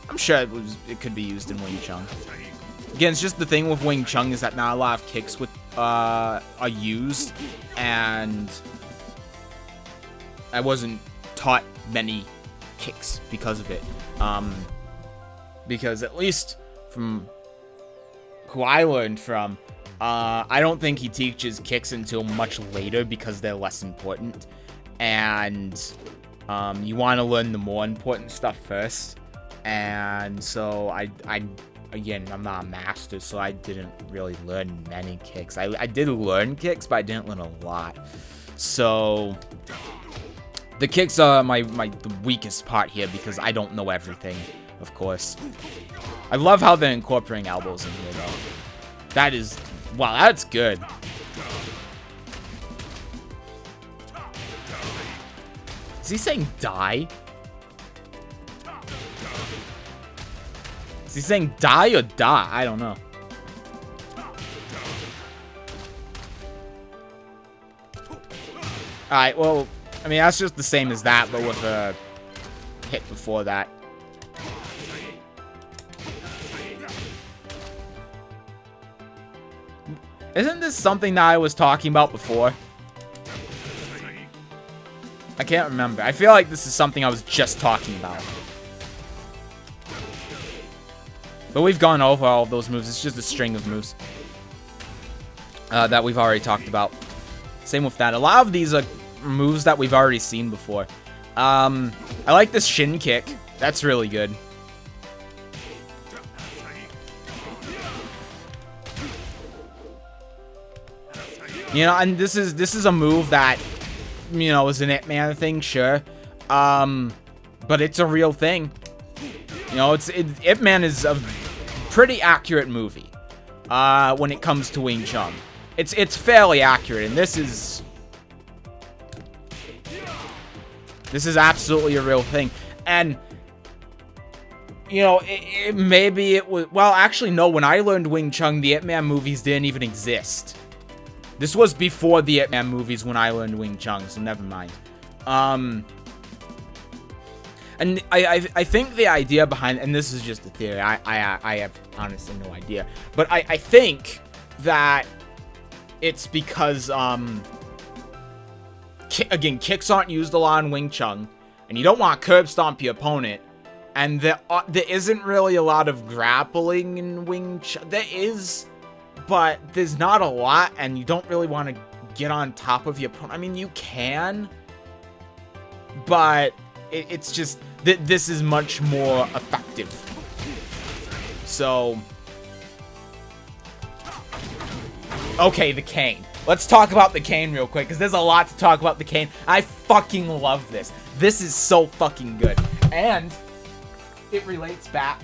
I'm sure it could be used in Wing Chun. Again, it's just the thing with Wing Chun is that not a lot of kicks are used, and I wasn't taught many kicks because of it. Because at least from who I learned from, I don't think he teaches kicks until much later because they're less important. And you want to learn the more important stuff first. And so again, I'm not a master, so I didn't really learn many kicks. I did learn kicks, but I didn't learn a lot. So the kicks are the weakest part here because I don't know everything. Of course. I love how they're incorporating elbows in here, though. That is... Wow, that's good. Is he saying die? Is he saying die or die? I don't know. Alright, well, I mean, that's just the same as that, but with a hit before that. Isn't this something that I was talking about before? I can't remember. I feel like this is something I was just talking about. But we've gone over all of those moves. It's just a string of moves that we've already talked about. Same with that. A lot of these are moves that we've already seen before. I like this shin kick. That's really good. You know, and this is a move that, you know, is an Ip Man thing, sure. But it's a real thing. You know, Ip Man is a pretty accurate movie when it comes to Wing Chun. It's fairly accurate, and this is absolutely a real thing. And you know, maybe it was, well, actually no, when I learned Wing Chun, the Ip Man movies didn't even exist. This was before the Ip Man movies when I learned Wing Chun, so never mind. And I think the idea behind, and this is just a theory, I have honestly no idea, but I think that it's because, again, kicks aren't used a lot in Wing Chun, and you don't want to curb stomp your opponent, and there isn't really a lot of grappling in Wing Chun. There is, but there's not a lot, and you don't really want to get on top of your opponent. I mean, you can, but it's just, this is much more effective. So, okay, the cane. Let's talk about the cane real quick, because there's a lot to talk about the cane. I fucking love this. This is so fucking good. And it relates back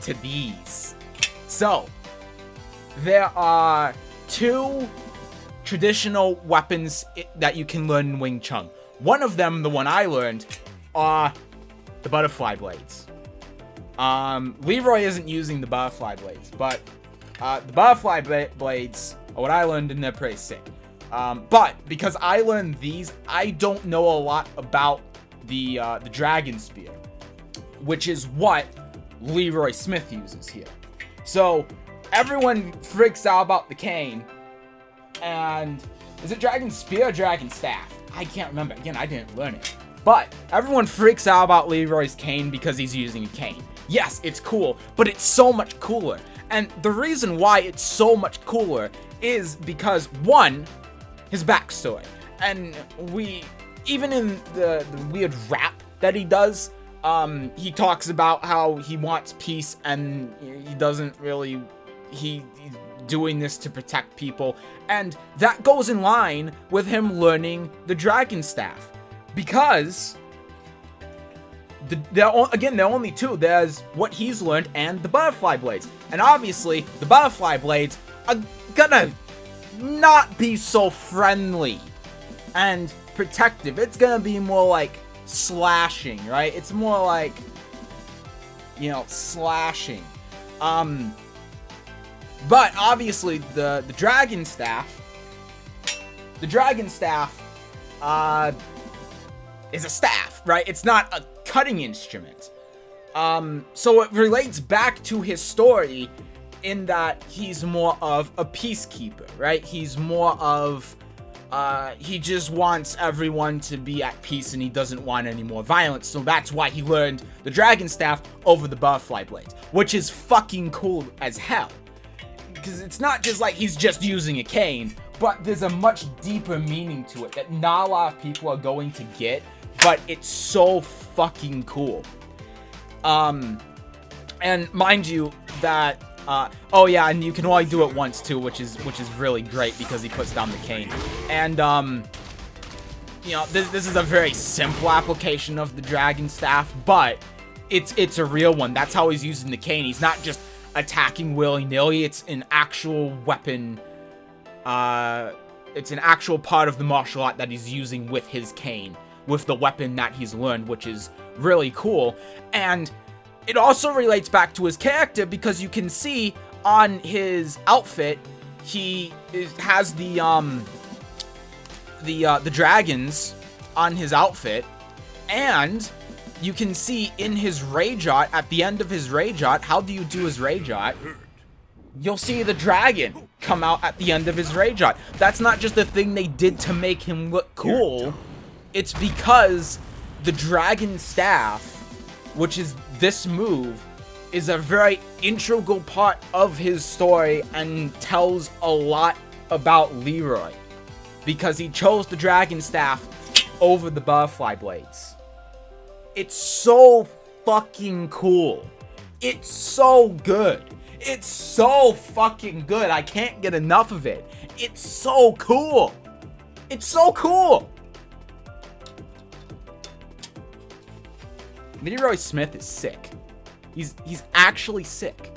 to these. So, there are two traditional weapons that you can learn in Wing Chun. One of them, the one I learned, are the butterfly blades. Leroy isn't using the butterfly blades, but the butterfly blades are what I learned, and they're pretty sick. But because I learned these, I don't know a lot about the dragon spear, which is what Leroy Smith uses here. So everyone freaks out about the cane, and is it dragon spear or dragon staff? I can't remember. Again, I didn't learn it. But everyone freaks out about Leroy's cane because he's using a cane. Yes, it's cool, but it's so much cooler. And the reason why it's so much cooler is because, one, his backstory. And even in the weird rap that he does, he talks about how he wants peace, and he doesn't really, he's doing this to protect people. And that goes in line with him learning the dragon staff. Because, there are only two. There's what he's learned and the butterfly blades. And obviously, the butterfly blades are gonna not be so friendly and protective. It's gonna be more like slashing, right? It's more like, you know, slashing. But obviously, the dragon staff is a staff, right? It's not a cutting instrument. So it relates back to his story in that he's more of a peacekeeper, right? He's more of, he just wants everyone to be at peace, and he doesn't want any more violence. So that's why he learned the dragon staff over the butterfly blades, which is fucking cool as hell. Because it's not just like he's just using a cane, but there's a much deeper meaning to it that not a lot of people are going to get, but it's so fucking cool. And mind you that, oh yeah, and you can only do it once too, which is really great because he puts down the cane. And, you know, this is a very simple application of the dragon staff, but it's a real one. That's how he's using the cane. He's not just attacking willy-nilly. It's an actual weapon. It's an actual part of the martial art that he's using with his cane, with the weapon that he's learned, which is really cool. And it also relates back to his character, because you can see on his outfit, he has the dragons on his outfit, and you can see in his rage art, at the end of his rage art, how do you do his rage art? You'll see the dragon come out at the end of his rage art. That's not just a thing they did to make him look cool. It's because the dragon staff, which is this move, is a very integral part of his story and tells a lot about Leroy, because he chose the dragon staff over the butterfly blades. It's so fucking cool. It's so good. It's so fucking good. I can't get enough of it. It's so cool. It's so cool. Leroy Smith is sick. He's actually sick.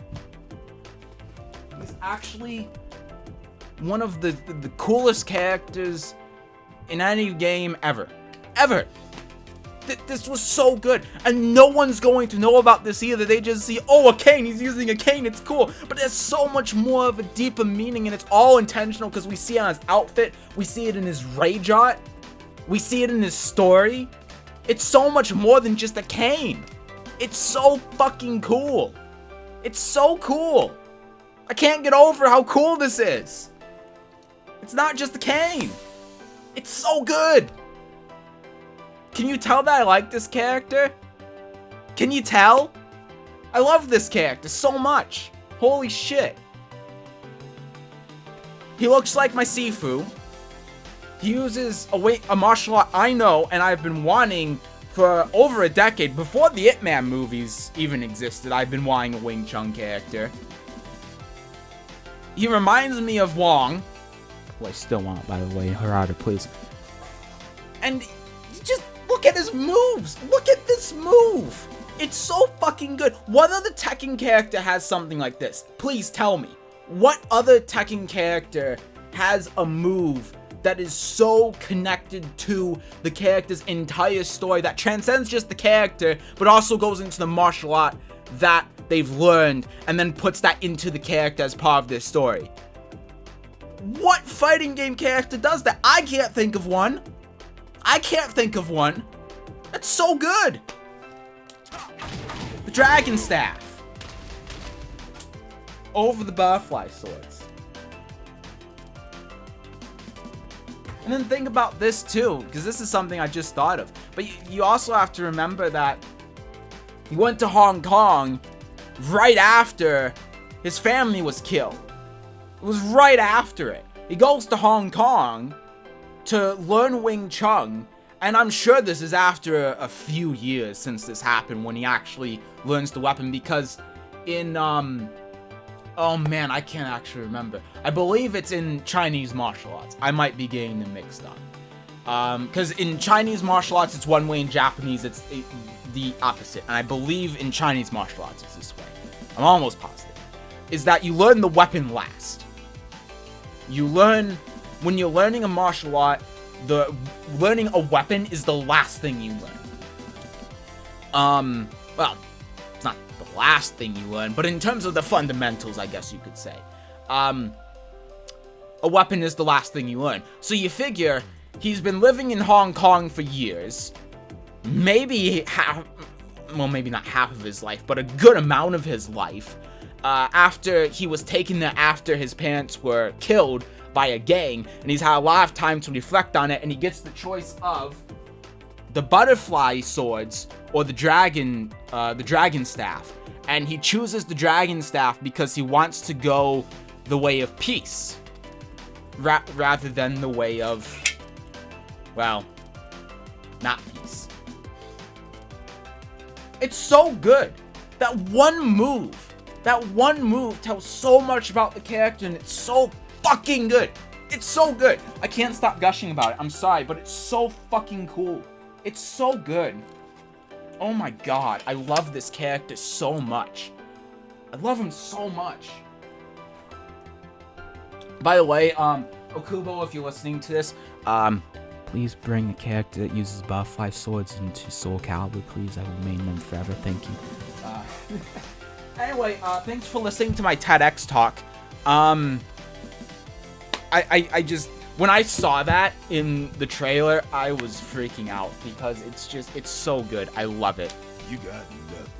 He's actually one of the coolest characters in any game ever. Ever. This was so good, and no one's going to know about this either. They just see, oh, a cane, he's using a cane, it's cool. But there's so much more of a deeper meaning, and it's all intentional, because we see it on his outfit, we see it in his rage art, we see it in his story. It's so much more than just a cane. It's so fucking cool. It's so cool. I can't get over how cool this is. It's not just a cane. It's so good. Can you tell that I like this character? Can you tell? I love this character so much. Holy shit. He looks like my Sifu. He uses a martial art I know and I've been wanting for over a decade. Before the Ip Man movies even existed, I've been wanting a Wing Chun character. He reminds me of Wong, who I still want, by the way. Harada, please. And just look at his moves. Look at this move. It's so fucking good. What other Tekken character has something like this? Please tell me. What other Tekken character has a move that is so connected to the character's entire story, that transcends just the character, but also goes into the martial art that they've learned, and then puts that into the character as part of their story? What fighting game character does that? I can't think of one. I can't think of one. That's so good. The dragon staff over the butterfly swords. And then think about this too, because this is something I just thought of. But you also have to remember that he went to Hong Kong right after his family was killed. It was right after it. He goes to Hong Kong to learn Wing Chun, and I'm sure this is after a few years since this happened, when he actually learns the weapon, because in, oh man, I can't actually remember. I believe it's in Chinese martial arts. I might be getting them mixed up. Because in Chinese martial arts, it's one way, in Japanese, it's the opposite. And I believe in Chinese martial arts, it's this way. I'm almost positive. Is that you learn the weapon last. You learn, when you're learning a martial art, learning a weapon is the last thing you learn. Well, it's not the last thing you learn, but in terms of the fundamentals, I guess you could say. A weapon is the last thing you learn. So you figure, he's been living in Hong Kong for years. Maybe half, well, maybe not half of his life, but a good amount of his life. After he was taken there after his parents were killed by a gang, and he's had a lot of time to reflect on it, and he gets the choice of the butterfly swords or the dragon staff, and he chooses the dragon staff because he wants to go the way of peace rather than the way of, well, not peace. It's so good. That one move tells so much about the character, and it's so fucking good. It's so good. I can't stop gushing about it. I'm sorry, but it's so fucking cool. It's so good. Oh my god, I love this character so much. I love him so much. By the way, Okubo, if you're listening to this, please bring a character that uses butterfly swords into Soul Calibur, please. I will main them forever, thank you. Anyway, thanks for listening to my TEDx talk. I just, when I saw that in the trailer, I was freaking out because it's so good. I love it. You got nothing.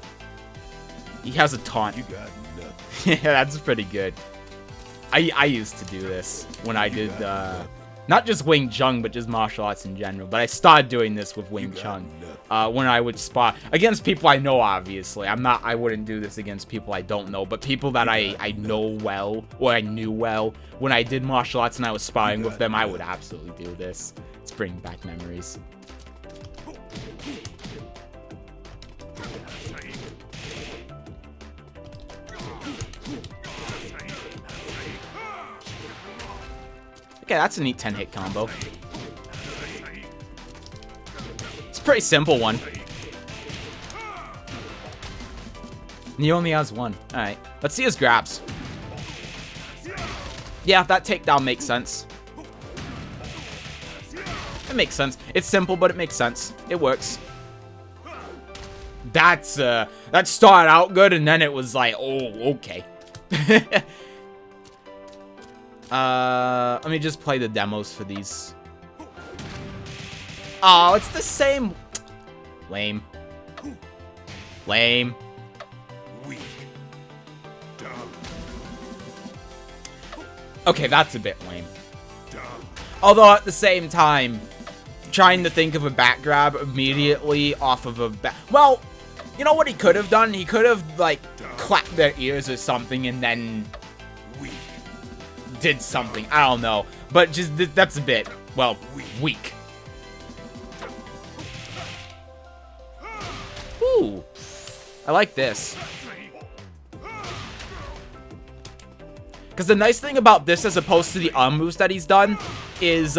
He has a taunt. You got nothing. Yeah, that's pretty good. I used to do this when I did, not just Wing Chun, but just martial arts in general. But I started doing this with Wing Chun, when I would spar against people I know, obviously. I wouldn't do this against people I don't know, but people that I know well, or I knew well, when I did martial arts and I was sparring with them, I would absolutely do this. It's bringing back memories. Okay, that's a neat 10-hit combo. It's a pretty simple one. And he only has one. Alright, let's see his grabs. Yeah, that takedown makes sense. It makes sense. It's simple, but it makes sense. It works. That started out good, and then it was like, oh, okay. Let me just play the demos for these. Oh, it's the same. Lame. Lame. Weak. Dumb. Okay, that's a bit lame. Dumb. Although at the same time, trying to think of a back grab immediately off of a back. Well, you know what he could have done? He could have, like, clapped their ears or something and then did something. I don't know. But just, that's a bit, well, weak. Ooh. I like this. Because the nice thing about this as opposed to the arm moves that he's done is,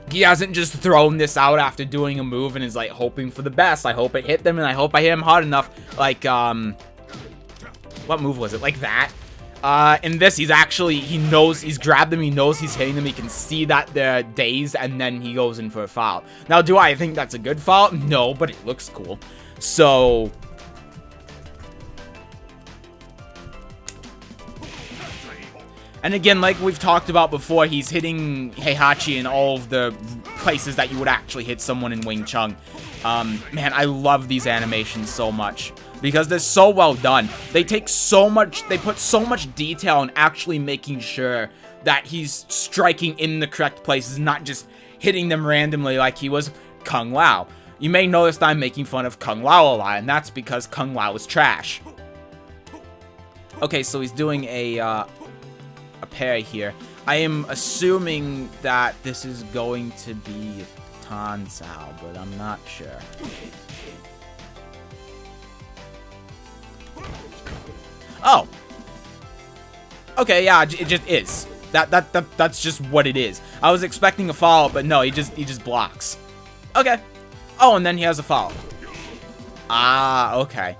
he hasn't just thrown this out after doing a move and is, like, hoping for the best. I hope it hit them and I hope I hit him hard enough. Like, what move was it? Like that? In this, he's actually, he knows he's grabbed them, he knows he's hitting them, he can see that they're dazed, and then he goes in for a foul. Now, do I think that's a good foul? No, but it looks cool. So, and again, like we've talked about before, he's hitting Heihachi in all of the places that you would actually hit someone in Wing Chun. Man, I love these animations so much. Because they're so well done. They take so much, they put so much detail in actually making sure that he's striking in the correct places, not just hitting them randomly like he was Kung Lao. You may notice that I'm making fun of Kung Lao a lot, and that's because Kung Lao is trash. Okay, so he's doing a parry here. I am assuming that this is going to be Tan Sao, but I'm not sure. Oh. Okay, yeah, it just is. That's just what it is. I was expecting a follow, but no, he just blocks. Okay. Oh, and then he has a follow. Ah, okay.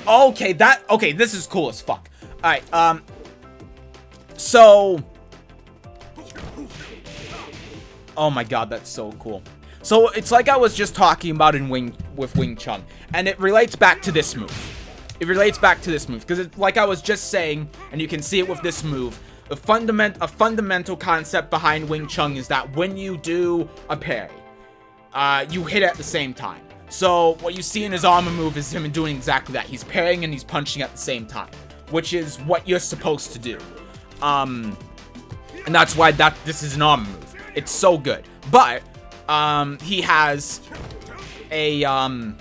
Okay, this is cool as fuck. Alright, so, oh my god, that's so cool. So, it's like I was just talking about in Wing Chun, and it relates back to this move. It relates back to this move, because it's like I was just saying, and you can see it with this move, a fundamental concept behind Wing Chun is that when you do a parry, you hit at the same time. So, what you see in his armor move is him doing exactly that. He's parrying and he's punching at the same time, which is what you're supposed to do. And that's why this is an armor move. It's so good. But, he has a, I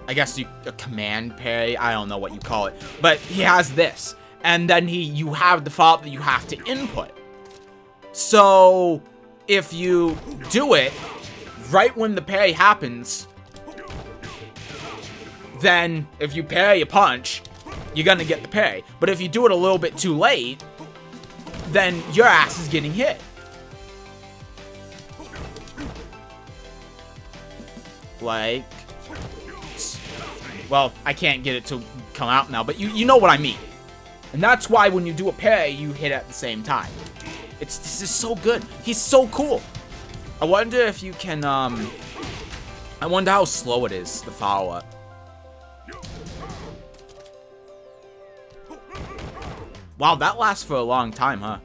guess a command parry, I don't know what you call it, but he has this, and then you have the follow-up that you have to input. So, if you do it right when the parry happens, then if you parry a punch, you're gonna get the parry. But if you do it a little bit too late, then your ass is getting hit. like, well, I can't get it to come out now, but you know what I mean. And that's why when you do a parry, you hit at the same time. This is so good. He's so cool. I wonder if you can, I wonder how slow it is, the follow-up. Wow, that lasts for a long time, huh?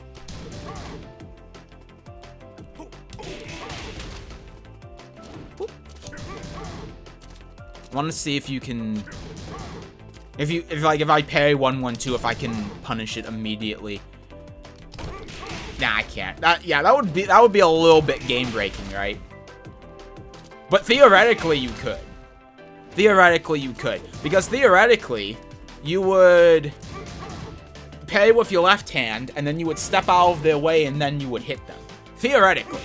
I want to see if you can, if I parry 1-1-2, if I can punish it immediately. Nah, I can't. That would be a little bit game breaking, right? But theoretically, you could. Theoretically, you could, because theoretically, you would parry with your left hand, and then you would step out of their way, and then you would hit them. Theoretically.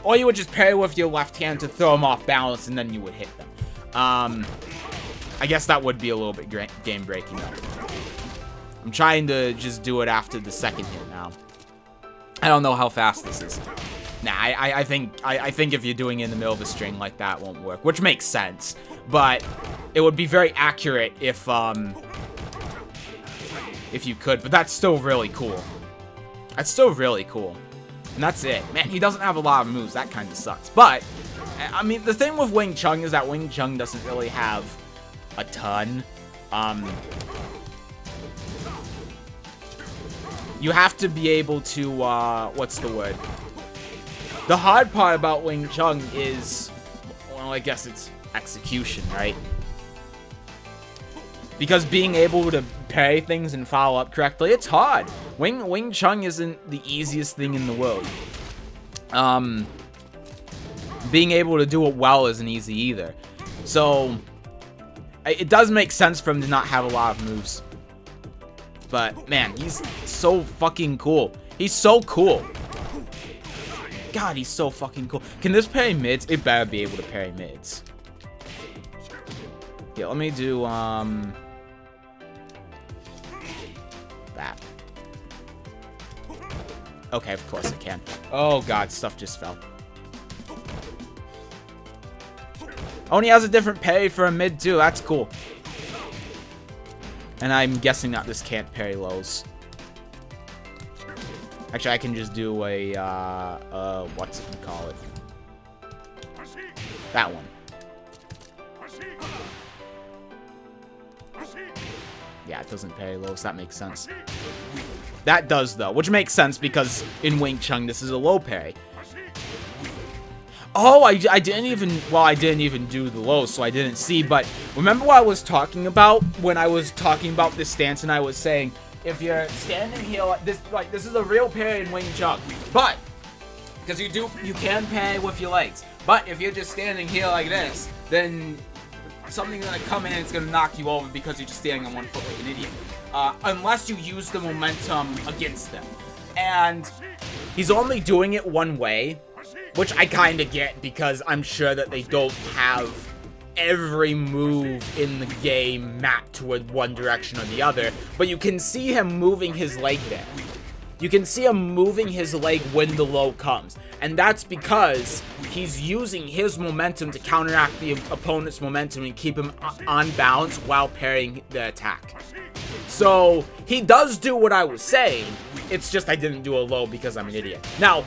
Or you would just parry with your left hand to throw them off balance, and then you would hit them. I guess that would be a little bit game-breaking, though. I'm trying to just do it after the second hit now. I don't know how fast this is. Nah, I think if you're doing it in the middle of a string like that, it won't work, which makes sense. But it would be very accurate if you could. But that's still really cool. That's still really cool. And that's it. Man, he doesn't have a lot of moves. That kind of sucks. But I mean, the thing with Wing Chun is that Wing Chun doesn't really have a ton. You have to be able to, what's the word? The hard part about Wing Chun is, well, I guess it's execution, right? Because being able to parry things and follow up correctly, it's hard. Wing Chun isn't the easiest thing in the world. Being able to do it well isn't easy either. So, it does make sense for him to not have a lot of moves. But, man, he's so fucking cool. He's so cool. God, he's so fucking cool. Can this parry mids? It better be able to parry mids. Yeah, let me do, that. Okay, of course it can. Oh, God, stuff just fell. Oh, and he has a different parry for a mid, too. That's cool. And I'm guessing that this can't parry lows. Actually, I can just do a, what's it call it? That one. Yeah, it doesn't parry lows. That makes sense. That does, though. Which makes sense because in Wing Chun, this is a low parry. Oh, I didn't even, well, I didn't even do the low, so I didn't see, but remember what I was talking about when I was talking about this stance and I was saying, if you're standing here like this is a real parry in Wing Chun, but, because you can parry with your legs, but if you're just standing here like this, then something's gonna come in and it's gonna knock you over because you're just standing on one foot like an idiot, unless you use the momentum against them, and he's only doing it one way, which I kind of get because I'm sure that they don't have every move in the game mapped toward one direction or the other, but you can see him moving his leg there. You can see him moving his leg when the low comes, and that's because he's using his momentum to counteract the opponent's momentum and keep him on balance while parrying the attack. So, he does do what I was saying, it's just I didn't do a low because I'm an idiot. Now,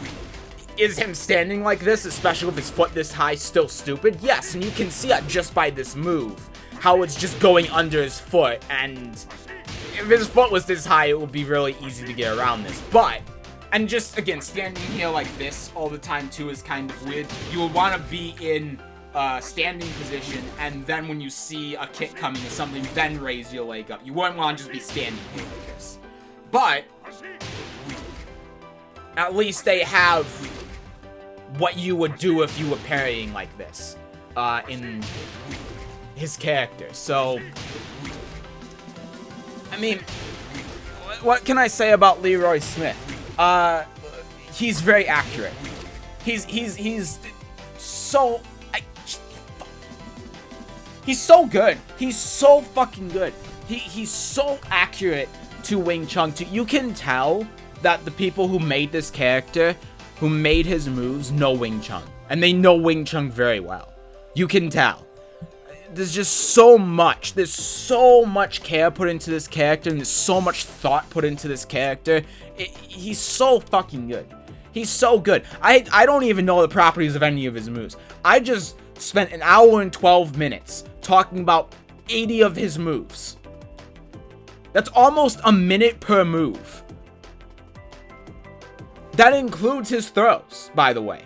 is him standing like this, especially with his foot this high, still stupid? Yes, and you can see that just by this move. How it's just going under his foot, and if his foot was this high, it would be really easy to get around this. But, and just, again, standing here like this all the time, too, is kind of weird. You would want to be in standing position, and then when you see a kick coming or something, then raise your leg up. You wouldn't want to just be standing here like this. But, at least they have what you would do if you were parrying like this in his character. So, I mean, what can I say about Leroy Smith? He's very accurate. He's so he's so good. He's so fucking good. He's so accurate to Wing Chun. You can tell that the people who made this character, who made his moves, know Wing Chun. And they know Wing Chun very well. You can tell. There's just so much. There's so much care put into this character, and there's so much thought put into this character. He's so fucking good. He's so good. I don't even know the properties of any of his moves. I just spent an hour and 12 minutes talking about 80 of his moves. That's almost a minute per move. That includes his throws, by the way.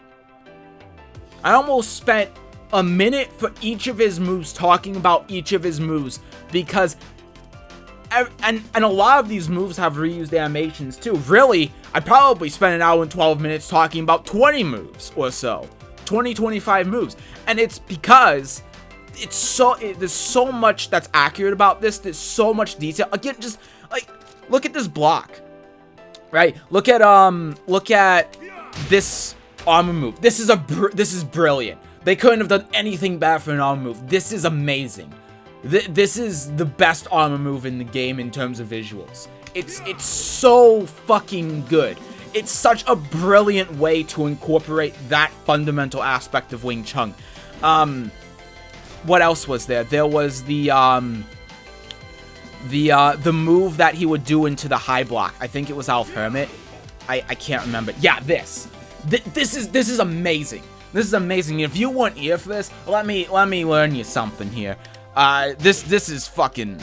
I almost spent a minute for each of his moves, talking about each of his moves, because and a lot of these moves have reused animations too. Really, I probably spent an hour and 12 minutes talking about 20 moves or so. 25 moves. And it's because there's so much that's accurate about this. There's so much detail. Again, just like look at this block. Right? Look at this armor move. This is brilliant. They couldn't have done anything bad for an armor move. This is amazing. This is the best armor move in the game in terms of visuals. It's so fucking good. It's such a brilliant way to incorporate that fundamental aspect of Wing Chun. What else was there? There was the move that he would do into the high block. I think it was Alf Hermit. I can't remember. Yeah, this is amazing. This is amazing. If you weren't here for this, let me learn you something here. This is fucking.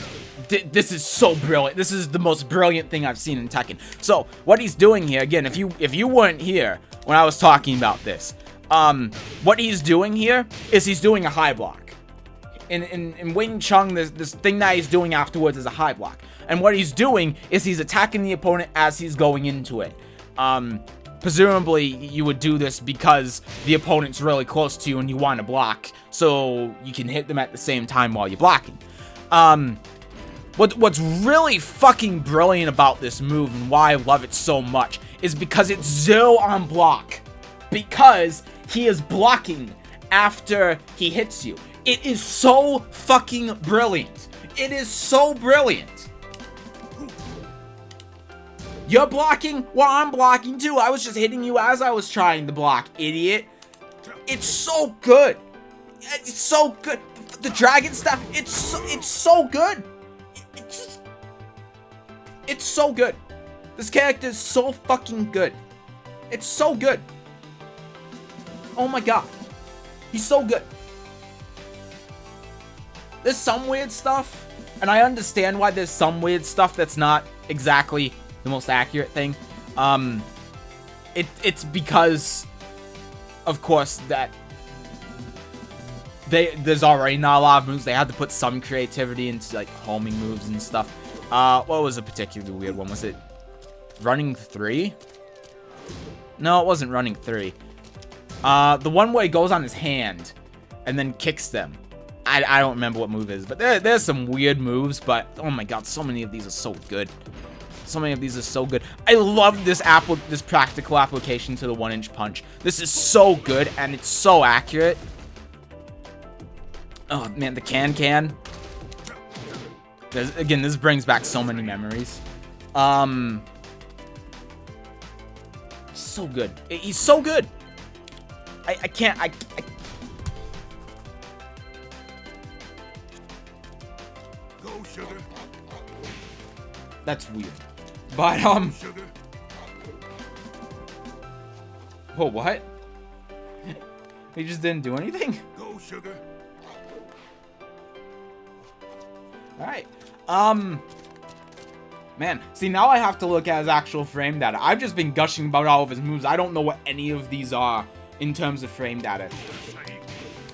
This is so brilliant. This is the most brilliant thing I've seen in Tekken. So what he's doing here, again, if you weren't here when I was talking about this, what he's doing here is he's doing a high block. In Wing Chun, this thing that he's doing afterwards is a high block, and what he's doing is he's attacking the opponent as he's going into it. Presumably, you would do this because the opponent's really close to you and you want to block, so you can hit them at the same time while you're blocking. What's really fucking brilliant about this move and why I love it so much is because it's 0 on block. Because he is blocking after he hits you. It is so fucking brilliant. It is so brilliant. You're blocking? Well, I'm blocking too. I was just hitting you as I was trying to block, idiot. It's so good. It's so good. The dragon stuff, it's so good. It's so good. This character is so fucking good. It's so good. Oh my god. He's so good. There's some weird stuff, and I understand why there's some weird stuff that's not exactly the most accurate thing. It's because, of course, that there's already not a lot of moves. They had to put some creativity into like homing moves and stuff. What was a particularly weird one? Was it running 3? No, it wasn't running 3. The one where he goes on his hand and then kicks them. I don't remember what move it is, but there's some weird moves, but oh my god, so many of these are so good. So many of these are so good. I love this practical application to the 1-inch punch. This is so good, and it's so accurate. Oh, man, the can. Again, this brings back so many memories. So good. He's so good. I can't... Go, sugar. That's weird. But, Sugar. Whoa, what? He just didn't do anything? Go, sugar. Alright. Man, see, now I have to look at his actual frame data. I've just been gushing about all of his moves. I don't know what any of these are in terms of frame data.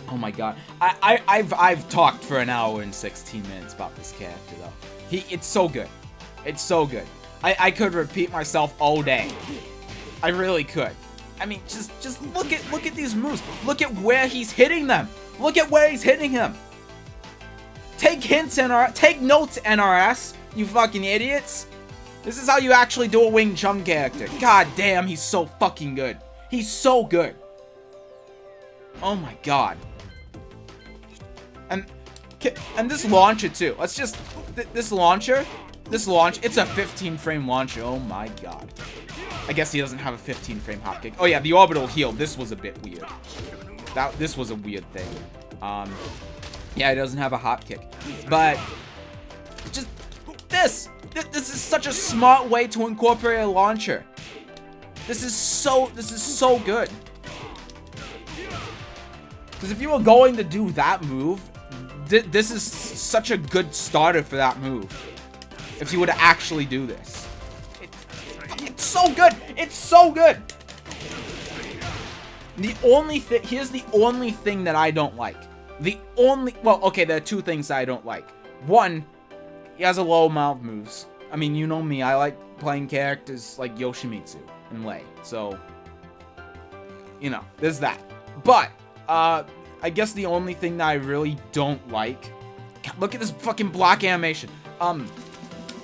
Oh my god. I've talked for an hour and 16 minutes about this character, though. It's so good. It's so good. I could repeat myself all day. I really could. I mean, just look at these moves. Look at where he's hitting them. Look at where he's hitting him. Take hints, take notes, NRS, you fucking idiots. This is how you actually do a Wing Chun character. God damn, he's so fucking good. He's so good. Oh my god. And this launcher too. Let's just this launcher, it's a 15 frame launcher. Oh my god. I guess he doesn't have a 15 frame hopkick. Oh yeah, the orbital heal. This was a bit weird. This was a weird thing. Yeah, it doesn't have a hop kick, but just this is such a smart way to incorporate a launcher. This is so good. Because if you were going to do that move, this is such a good starter for that move. If you were to actually do this, it's so good. It's so good. Here's the only thing that I don't like. Well, okay, there are two things that I don't like. One, he has a low amount of moves. I mean, you know me, I like playing characters like Yoshimitsu and Lei. So, you know, there's that. But, I guess the only thing that I really don't like, look at this fucking block animation,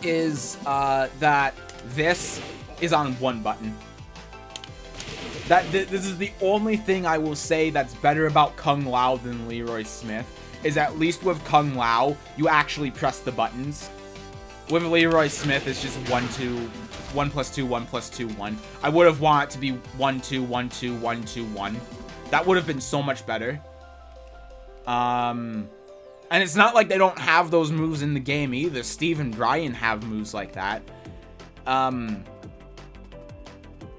is, that this is on one button. This is the only thing I will say that's better about Kung Lao than Leroy Smith, is at least with Kung Lao, you actually press the buttons. With Leroy Smith, it's just 1, 2, 1 plus 2, 1 plus 2, 1. I would have wanted it to be 1, 2, 1, 2, 1, 2, 1. That would have been so much better. And it's not like they don't have those moves in the game either. Steve and Brian have moves like that.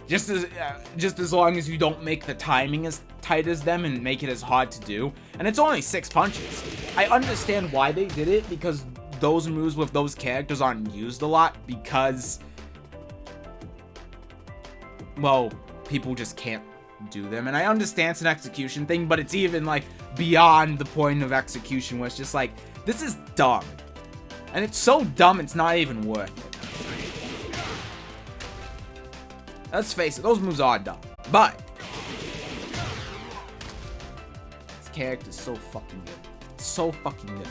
Just as long as you don't make the timing as tight as them and make it as hard to do. And it's only 6 punches. I understand why they did it, because those moves with those characters aren't used a lot, because, well, people just can't do them. And I understand it's an execution thing, but it's even like beyond the point of execution, where it's just like, this is dumb. And it's so dumb, it's not even worth it. Let's face it, those moves are dumb. But this character is so fucking good. So fucking good.